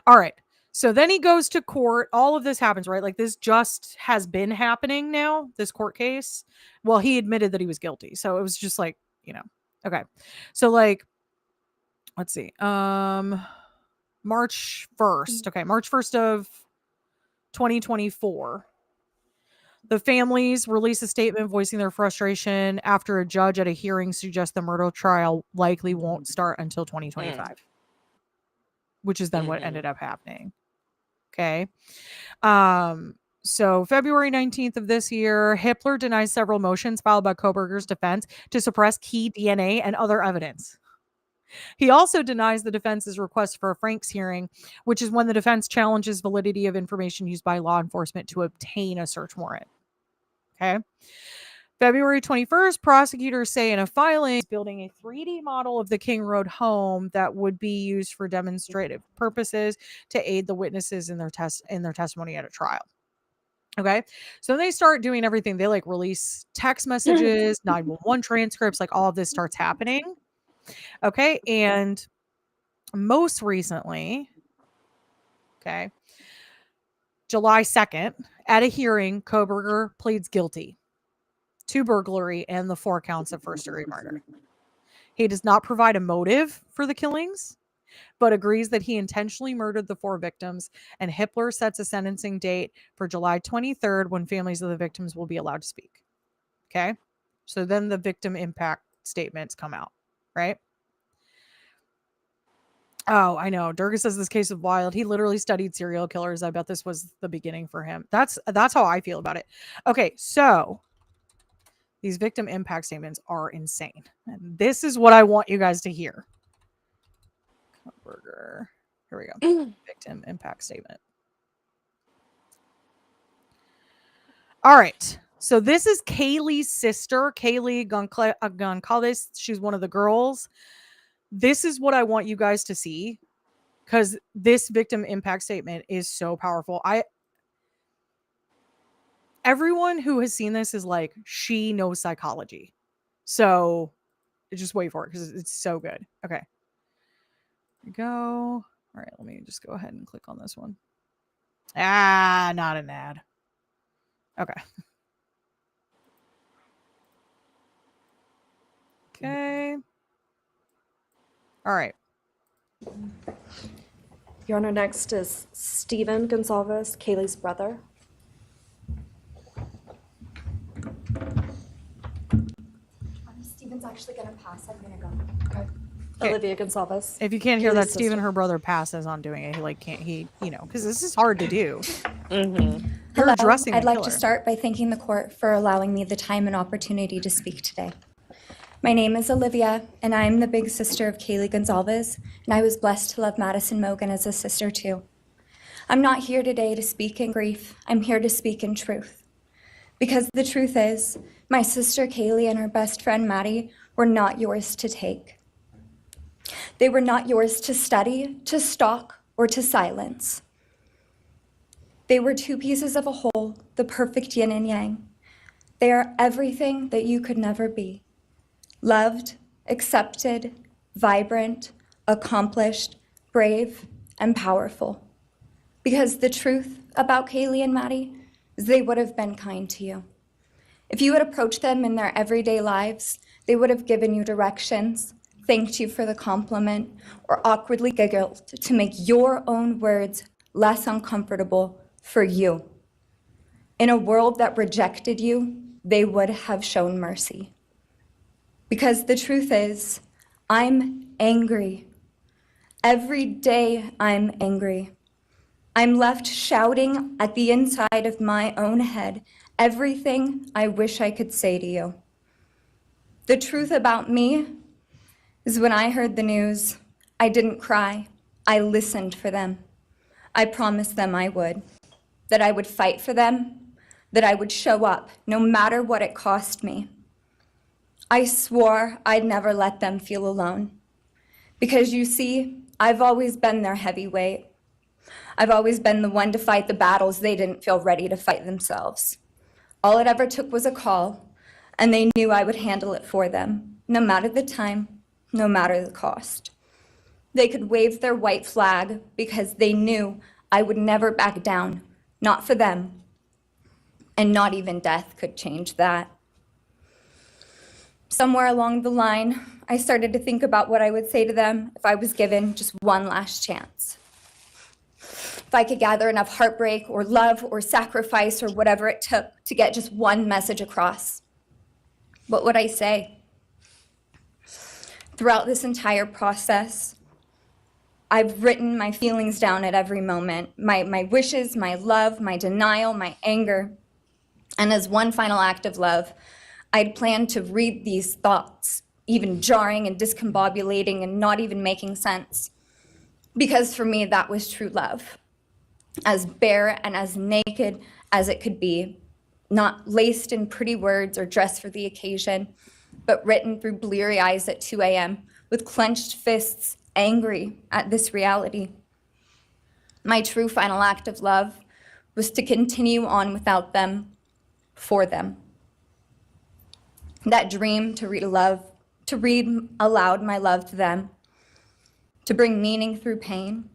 All right. So then he goes to court. All of this happens, right? Like this just has been happening now, this court case. Well, he admitted that he was guilty. So it was just like, okay. So like, let's see. March 1st. Okay. March 1st of 2024. The families release a statement voicing their frustration after a judge at a hearing suggests the murder trial likely won't start until 2025, which is then what ended up happening. Okay. So February 19th of this year, Hippler denies several motions filed by Koberger's defense to suppress key DNA and other evidence. He also denies the defense's request for a Franks hearing, which is when the defense challenges validity of information used by law enforcement to obtain a search warrant. Okay. February 21st, prosecutors say in a filing, building a 3D model of the King Road home that would be used for demonstrative purposes to aid the witnesses in their testimony at a trial. Okay. So they start doing everything. They like release text messages, 911 transcripts, like all of this starts happening. Okay. And most recently, okay, July 2nd, at a hearing, Koberger pleads guilty to burglary and the 4 counts of first-degree murder. He does not provide a motive for the killings, but agrees that he intentionally murdered the 4 victims, and Hippler sets a sentencing date for July 23rd when families of the victims will be allowed to speak. Okay? So then the victim impact statements come out, right? Oh, I know. Durga says this case is wild. He literally studied serial killers. I bet this was the beginning for him. That's how I feel about it. Okay, so these victim impact statements are insane. And this is what I want you guys to hear. Burger. Here we go. Victim impact statement. All right. So this is Kaylee's sister, Kaylee Goncalves. She's one of the girls. This is what I want you guys to see, because this victim impact statement is so powerful. Everyone who has seen this is like, she knows psychology. So just wait for it because it's so good. Okay. Here we go. All right, let me just go ahead and click on this one. Not an ad. Okay. Okay. All right. Your Honor, next is Stephen Gonsalves, Kaylee's brother. Stephen's actually going to pass. I'm going to go. Okay. Okay. Olivia Gonsalves. If you can't hear Kaylee's that, Stephen, sister. her brother, passes on doing it. He like can't. He because this is hard to do. Mm-hmm. You're addressing the I'd like killer. to start by thanking the court for allowing me the time and opportunity to speak today. My name is Olivia, and I'm the big sister of Kaylee Gonsalves, and I was blessed to love Madison Mogan as a sister too. I'm not here today to speak in grief. I'm here to speak in truth. Because the truth is, my sister Kaylee and her best friend Maddie were not yours to take. They were not yours to study, to stalk, or to silence. They were 2 pieces of a whole, the perfect yin and yang. They are everything that you could never be. Loved, accepted, vibrant, accomplished, brave, and powerful. Because the truth about Kaylee and Maddie is they would have been kind to you. If you had approached them in their everyday lives, they would have given you directions, thanked you for the compliment, or awkwardly giggled to make your own words less uncomfortable for you. In a world that rejected you, they would have shown mercy. Because the truth is, I'm angry. Every day I'm angry. I'm left shouting at the inside of my own head everything I wish I could say to you. The truth about me is when I heard the news, I didn't cry. I listened for them. I promised them I would, that I would fight for them, that I would show up no matter what it cost me. I swore I'd never let them feel alone. Because you see, I've always been their heavyweight. I've always been the one to fight the battles they didn't feel ready to fight themselves. All it ever took was a call, and they knew I would handle it for them, no matter the time, no matter the cost. They could wave their white flag because they knew I would never back down, not for them, and not even death could change that. Somewhere along the line, I started to think about what I would say to them if I was given just one last chance. If I could gather enough heartbreak or love or sacrifice or whatever it took to get just one message across, what would I say? Throughout this entire process, I've written my feelings down at every moment, my wishes, my love, my denial, my anger. And as one final act of love, I'd planned to read these thoughts, even jarring and discombobulating and not even making sense. Because for me, that was true love. As bare and as naked as it could be. not laced in pretty words or dressed for the occasion, but written through bleary eyes at 2 a.m. with clenched fists, angry at this reality. My true final act of love was to continue on without them, for them. That dream to read aloud my love to them, to bring meaning through pain,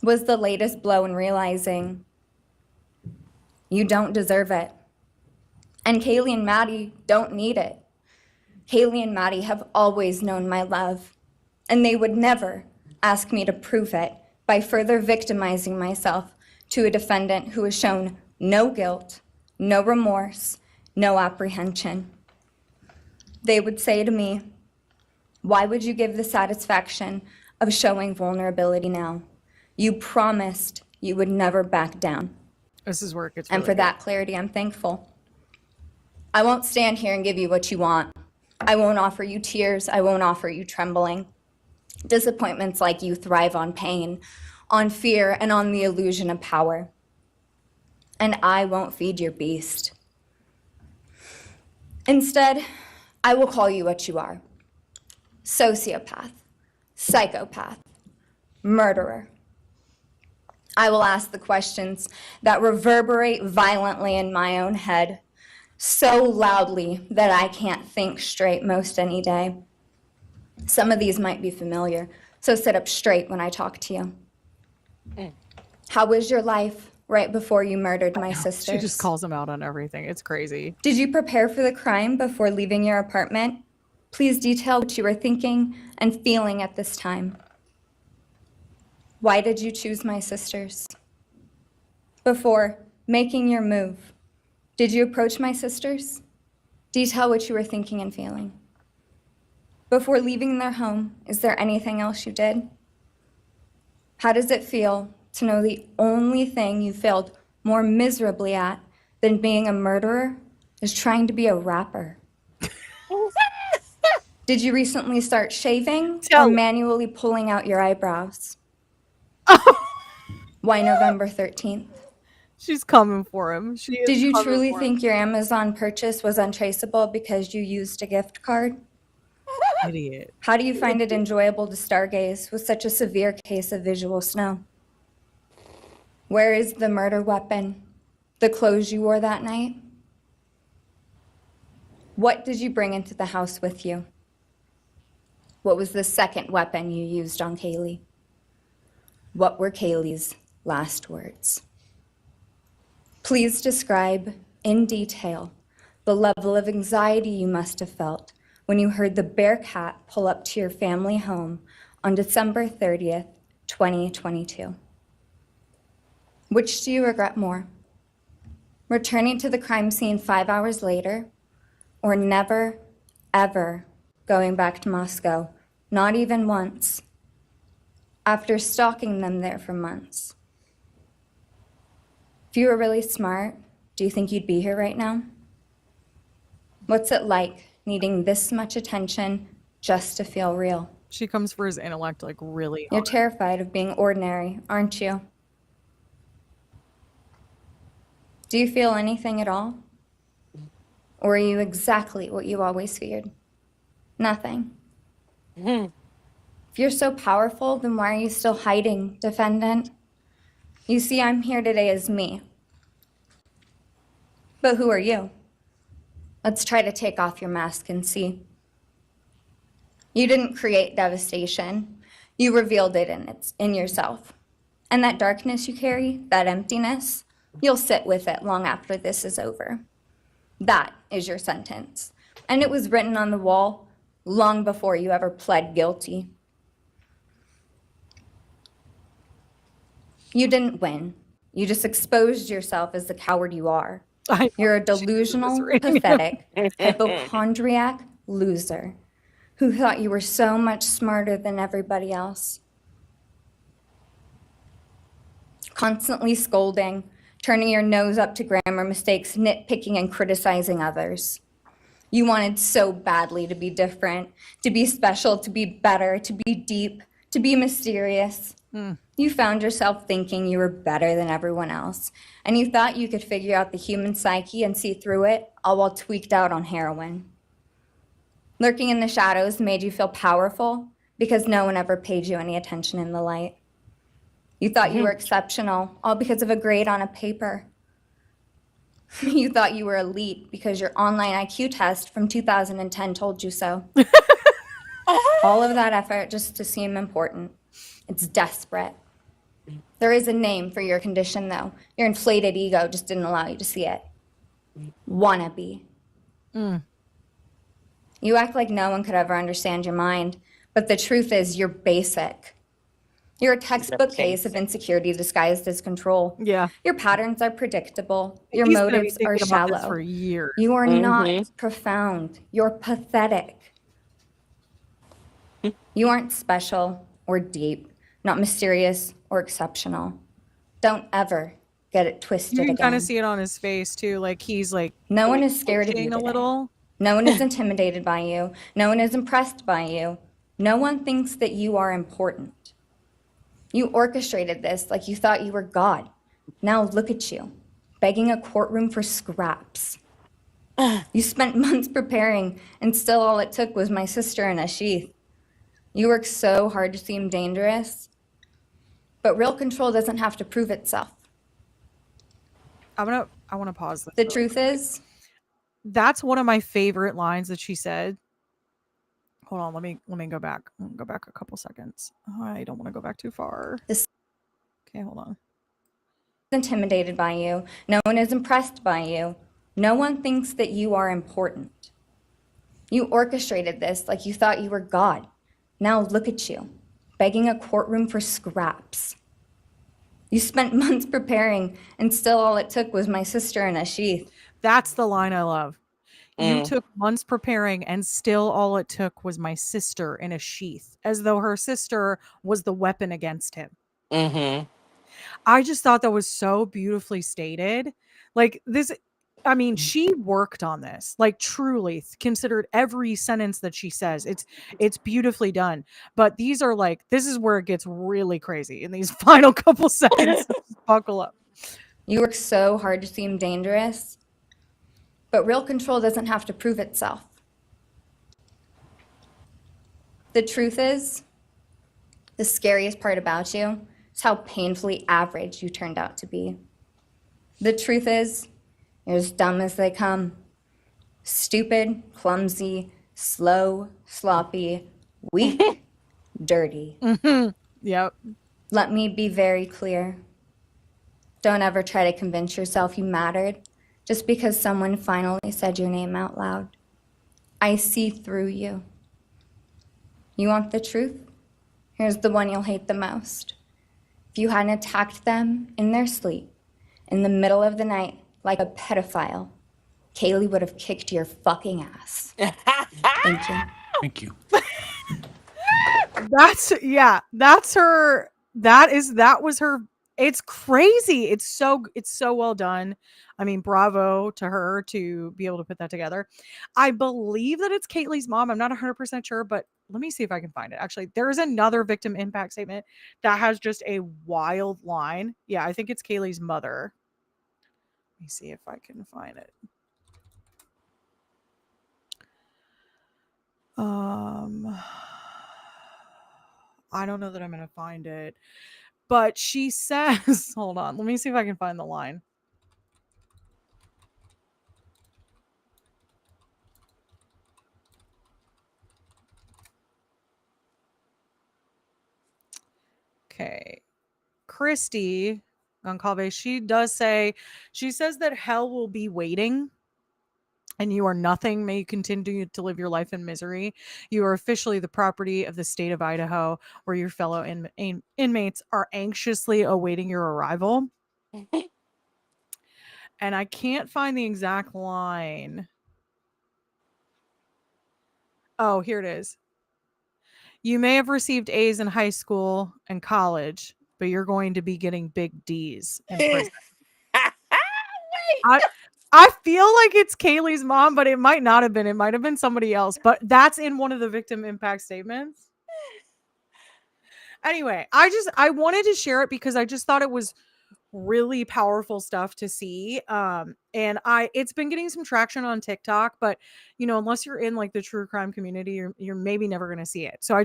was the latest blow in realizing you don't deserve it. And Kaylee and Maddie don't need it. Kaylee and Maddie have always known my love, and they would never ask me to prove it by further victimizing myself to a defendant who has shown no guilt, no remorse, no apprehension. They would say to me, "Why would you give the satisfaction of showing vulnerability now? You promised you would never back down." This is where it gets And really for good. that clarity, I'm thankful. I won't stand here and give you what you want. I won't offer you tears. I won't offer you trembling. Disappointments like you thrive on pain, on fear, and on the illusion of power. And I won't feed your beast. Instead, I will call you what you are: sociopath, psychopath, murderer. I will ask the questions that reverberate violently in my own head, so loudly that I can't think straight most any day. Some of these might be familiar, so sit up straight when I talk to you. How was your life right before you murdered my sisters? She just calls him out on everything. It's crazy. Did you prepare for the crime before leaving your apartment? Please detail what you were thinking and feeling at this time. Why did you choose my sisters? Before making your move, did you approach my sisters? Detail what you were thinking and feeling. Before leaving their home, is there anything else you did? How does it feel to know the only thing you failed more miserably at than being a murderer is trying to be a rapper? Did you recently start shaving or manually pulling out your eyebrows? Why November 13th? She's coming for him. She is Did you coming truly for him. think your Amazon purchase was untraceable because you used a gift card? Idiot. How do you find it enjoyable to stargaze with such a severe case of visual snow? Where is the murder weapon? The clothes you wore that night? What did you bring into the house with you? What was the second weapon you used on Kaylee? What were Kaylee's last words? Please describe in detail the level of anxiety you must have felt when you heard the Bearcat pull up to your family home on December 30th, 2022. Which do you regret more? Returning to the crime scene 5 hours later, or never, ever going back to Moscow, not even once, after stalking them there for months? If you were really smart, do you think you'd be here right now? What's it like needing this much attention just to feel real? She comes for his intellect like really You're hard. terrified of being ordinary, aren't you? Do you feel anything at all? Or are you exactly what you always feared? Nothing. If you're so powerful, then why are you still hiding, defendant? You see, I'm here today as me. But who are you? Let's try to take off your mask and see. You didn't create devastation. You revealed it in yourself. And that darkness you carry, that emptiness, you'll sit with it long after this is over. That is your sentence. And it was written on the wall long before you ever pled guilty. You didn't win. You just exposed yourself as the coward you are. You're a delusional, pathetic, hypochondriac loser who thought you were so much smarter than everybody else. Constantly scolding, turning your nose up to grammar mistakes, nitpicking and criticizing others. You wanted so badly to be different, to be special, to be better, to be deep, to be mysterious. You found yourself thinking you were better than everyone else, and you thought you could figure out the human psyche and see through it, all while tweaked out on heroin. Lurking in the shadows made you feel powerful because no one ever paid you any attention in the light. You thought you were exceptional, all because of a grade on a paper. You thought you were elite because your online IQ test from 2010 told you so. All of that effort just to seem important. It's desperate. There is a name for your condition, though. Your inflated ego just didn't allow you to see it. Wannabe. You act like no one could ever understand your mind, but the truth is you're basic. You're a textbook case of insecurity disguised as control. Yeah. Your patterns are predictable. Your He's gonna be motives are thinking about this shallow. for years. You are not profound. You're pathetic. You aren't special or deep, not mysterious or exceptional. Don't ever get it twisted You can again. kind of see it on his face too. Like he's like No one is scared of you twitching a today. little. No one is intimidated by you. No one is impressed by you. No one thinks that you are important. You orchestrated this like you thought you were God. Now look at you, begging a courtroom for scraps. You spent months preparing, and still all it took was my sister in a sheath. You worked so hard to seem dangerous, but real control doesn't have to prove itself. I want to pause this. The truth is, That's one of my favorite lines that she said. Hold on, let me go back. Go back a couple seconds. I don't want to go back too far. Okay, hold on. intimidated by you. No one is impressed by you. No one thinks that you are important. You orchestrated this like you thought you were God. Now look at you, begging a courtroom for scraps. You spent months preparing, and still all it took was my sister in a sheath. That's the line I love. You took months preparing, and still all it took was my sister in a sheath, as though her sister was the weapon against him. I just thought that was so beautifully stated. Like this, I mean, she worked on this, like truly considered every sentence that she says. It's beautifully done. But these are like, this is where it gets really crazy in these final couple seconds. Buckle up. You work so hard to seem dangerous, but real control doesn't have to prove itself. The truth is, the scariest part about you is how painfully average you turned out to be. The truth is, you're as dumb as they come. Stupid, clumsy, slow, sloppy, weak, dirty. Yep. Let me be very clear. Don't ever try to convince yourself you mattered just because someone finally said your name out loud. I see through you. You want the truth? Here's the one you'll hate the most. If you hadn't attacked them in their sleep, in the middle of the night, like a pedophile, Kaylee would have kicked your fucking ass. Thank you. Thank you. That's her. That was her. It's crazy. It's so well done. I mean, bravo to her to be able to put that together. I believe that it's Kaylee's mom. I'm not 100% sure, but let me see if I can find it. Actually, there is another victim impact statement that has just a wild line. Yeah, I think it's Kaylee's mother. Let me see if I can find it. I don't know that I'm going to find it. But she says, hold on, let me see if I can find the line. Okay. Christy Goncalves, she says that hell will be waiting and you are nothing. May you continue to live your life in misery. You are officially the property of the state of Idaho, where your fellow inmates are anxiously awaiting your arrival. And I can't find the exact line. Oh, here it is. You may have received A's in high school and college, but you're going to be getting big D's in prison. I feel like it's Kaylee's mom, but it might not have been. It might have been somebody else. But that's in one of the victim impact statements. Anyway, I wanted to share it because I just thought it was really powerful stuff to see. And it's been getting some traction on TikTok, but unless you're in like the true crime community, you're maybe never gonna see it. So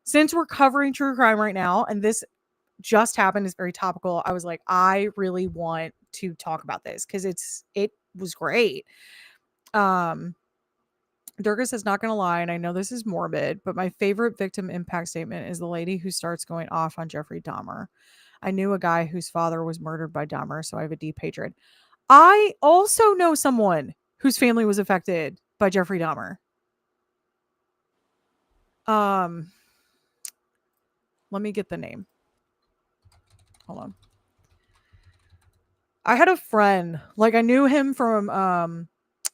since we're covering true crime right now, and this just happened, is very topical, I was like, I really want to talk about this because it was great. Durgus is not going to lie, and I know this is morbid, but my favorite victim impact statement is the lady who starts going off on Jeffrey Dahmer. I knew a guy whose father was murdered by Dahmer, so I have a deep hatred. I also know someone whose family was affected by Jeffrey Dahmer. Let me get the name. Hold on. I had a friend, like I knew him from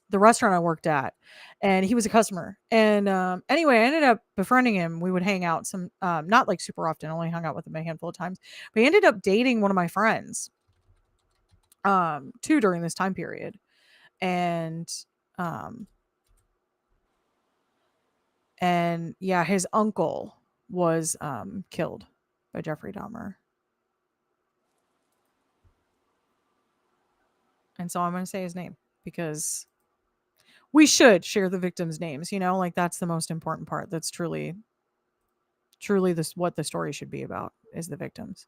the restaurant I worked at, and he was a customer. And anyway, I ended up befriending him. We would hang out some, not like super often, only hung out with him a handful of times. But he ended up dating one of my friends, too, during this time period. And yeah, his uncle was killed by Jeffrey Dahmer. And so I'm going to say his name because we should share the victims' names, like that's the most important part. That's truly this what the story should be about, is the victims.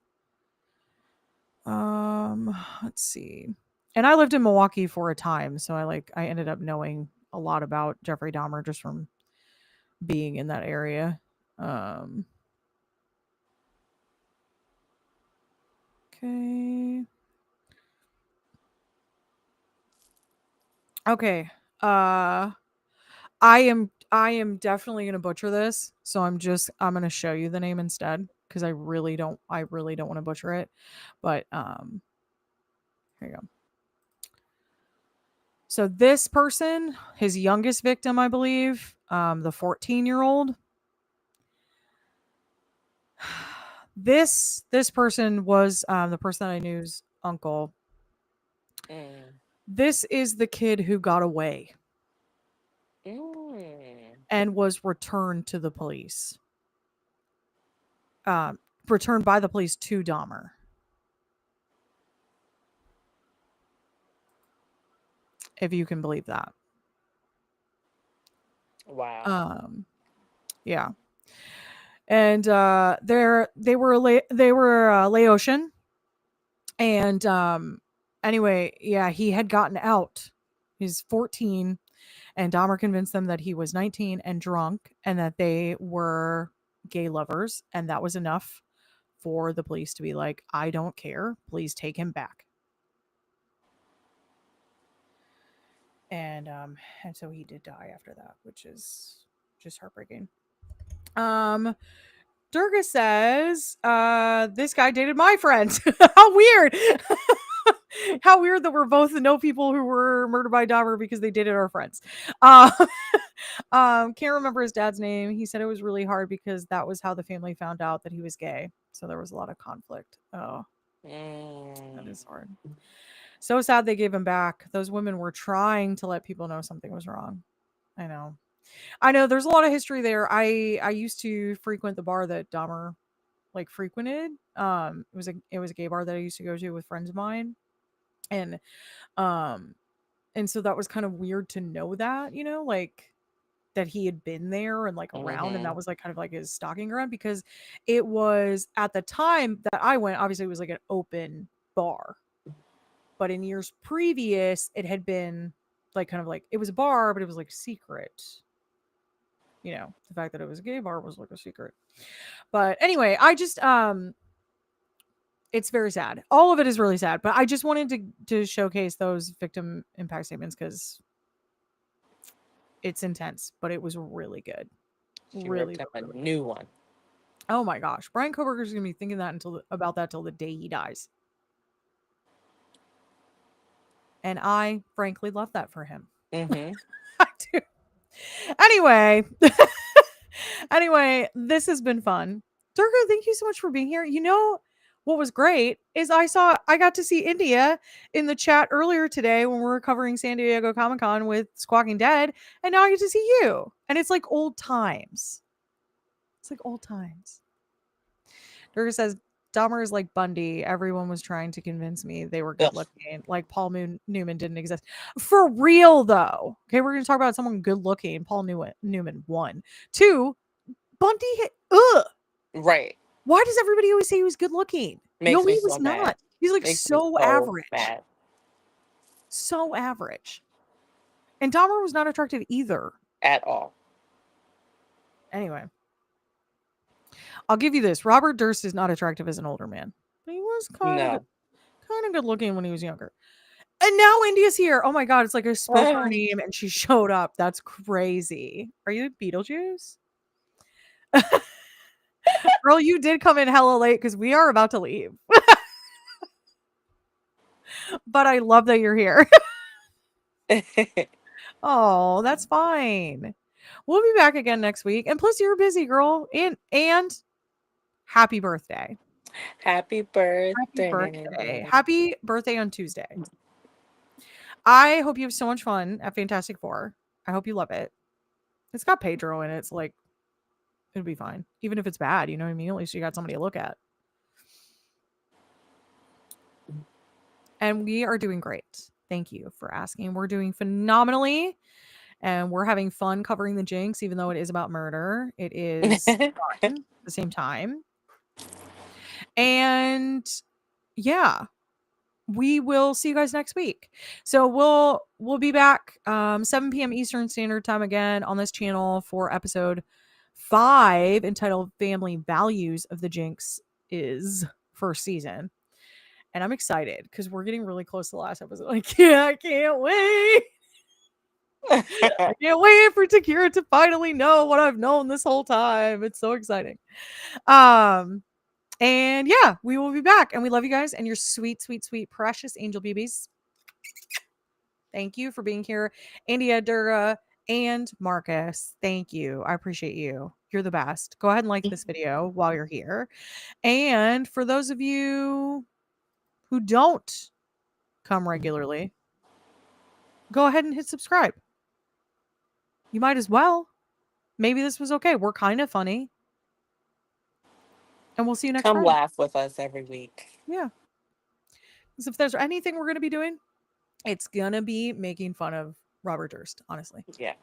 Let's see. And I lived in Milwaukee for a time, so I ended up knowing a lot about Jeffrey Dahmer just from being in that area. Okay. Okay. I am definitely gonna butcher this, so I'm gonna show you the name instead because I really don't want to butcher it. But here you go. So this person, his youngest victim, I believe, the 14-year-old. This person was the person that I knew's uncle. This is the kid who got away and was returned to the police. Returned by the police to Dahmer. If you can believe that. Wow. Yeah. And they were Laotian. And anyway, yeah, he had gotten out. He's 14, and Dahmer convinced them that he was 19 and drunk and that they were gay lovers, and that was enough for the police to be like, I don't care, please take him back. And so he did die after that, which is just heartbreaking. Durga says, this guy dated my friend. How weird. How weird that we're both know people who were murdered by Dahmer because they dated our friends. Can't remember his dad's name. He said it was really hard because that was how the family found out that he was gay. So there was a lot of conflict. Oh, that is hard. So sad they gave him back. Those women were trying to let people know something was wrong. I know. There's a lot of history there. I used to frequent the bar that Dahmer frequented. It was a gay bar that I used to go to with friends of mine. And so that was kind of weird to know that, that he had been there and around, and that was kind of his stalking ground, because it was at the time that I went, obviously it was an open bar. But in years previous, it had been it was a bar, but it was secret. The fact that it was a gay bar was a secret. But anyway, I just it's very sad. All of it is really sad, but I just wanted to showcase those victim impact statements because it's intense, but it was really good. She really, ripped up really a new one. Oh my gosh, Brian Koberger's gonna be thinking that about that till the day he dies. And I frankly love that for him. Mm-hmm. I do. Anyway, this has been fun. Durga, thank you so much for being here. What was great is I got to see India in the chat earlier today when we were covering San Diego Comic-Con with Squawking Dead, and now I get to see you. And it's like old times. It's like old times. Durga says, Dahmer is like Bundy. Everyone was trying to convince me they were good Ugh. looking. Like Paul Newman didn't exist. For real, though. Okay, we're going to talk about someone good looking. Paul Newman, 1. 2, Bundy hit. Ugh. Right. Why does everybody always say he was good looking? Makes No, me he so was mad. not. He's like Makes me so so average. mad. So average. And Dahmer was not attractive either. At all. Anyway. I'll give you this. Robert Durst is not attractive as an older man. But he was kind of good looking when he was younger. And now India's here. Oh my god, it's like I spoke her name and she showed up. That's crazy. Are you Beetlejuice? Girl, you did come in hella late because we are about to leave. But I love that you're here. Oh, that's fine. We'll be back again next week. And plus, you're busy, girl. And happy birthday. Happy birthday. Happy birthday. Happy birthday on Tuesday. I hope you have so much fun at Fantastic Four. I hope you love it. It's got Pedro in it. It's like, it'll be fine. Even if it's bad, you know what I mean? At least you got somebody to look at. And we are doing great. Thank you for asking. We're doing phenomenally. And we're having fun covering the Jinx, even though it is about murder. It is fun at the same time. And yeah, we will see you guys next week. So we'll be back 7 p.m. Eastern Standard Time again on this channel for episode 5 entitled Family Values of the Jinx is first season. And I'm excited because we're getting really close to the last episode. I can't wait. I can't wait for Takira to finally know what I've known this whole time. It's so exciting. And yeah, we will be back. And we love you guys and your sweet, sweet, sweet, precious angel babies. Thank you for being here. India, Durga, and Marcus. Thank you. I appreciate you. You're the best. Go ahead and like this video while you're here. And for those of you who don't come regularly, go ahead and hit subscribe. You might as well. Maybe this was okay. We're kind of funny. And we'll see you next Come Friday. laugh with us every week. Yeah. Because if there's anything we're going to be doing, it's going to be making fun of Robert Durst, honestly. Yeah.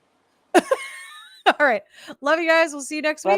All right. Love you guys. We'll see you next week.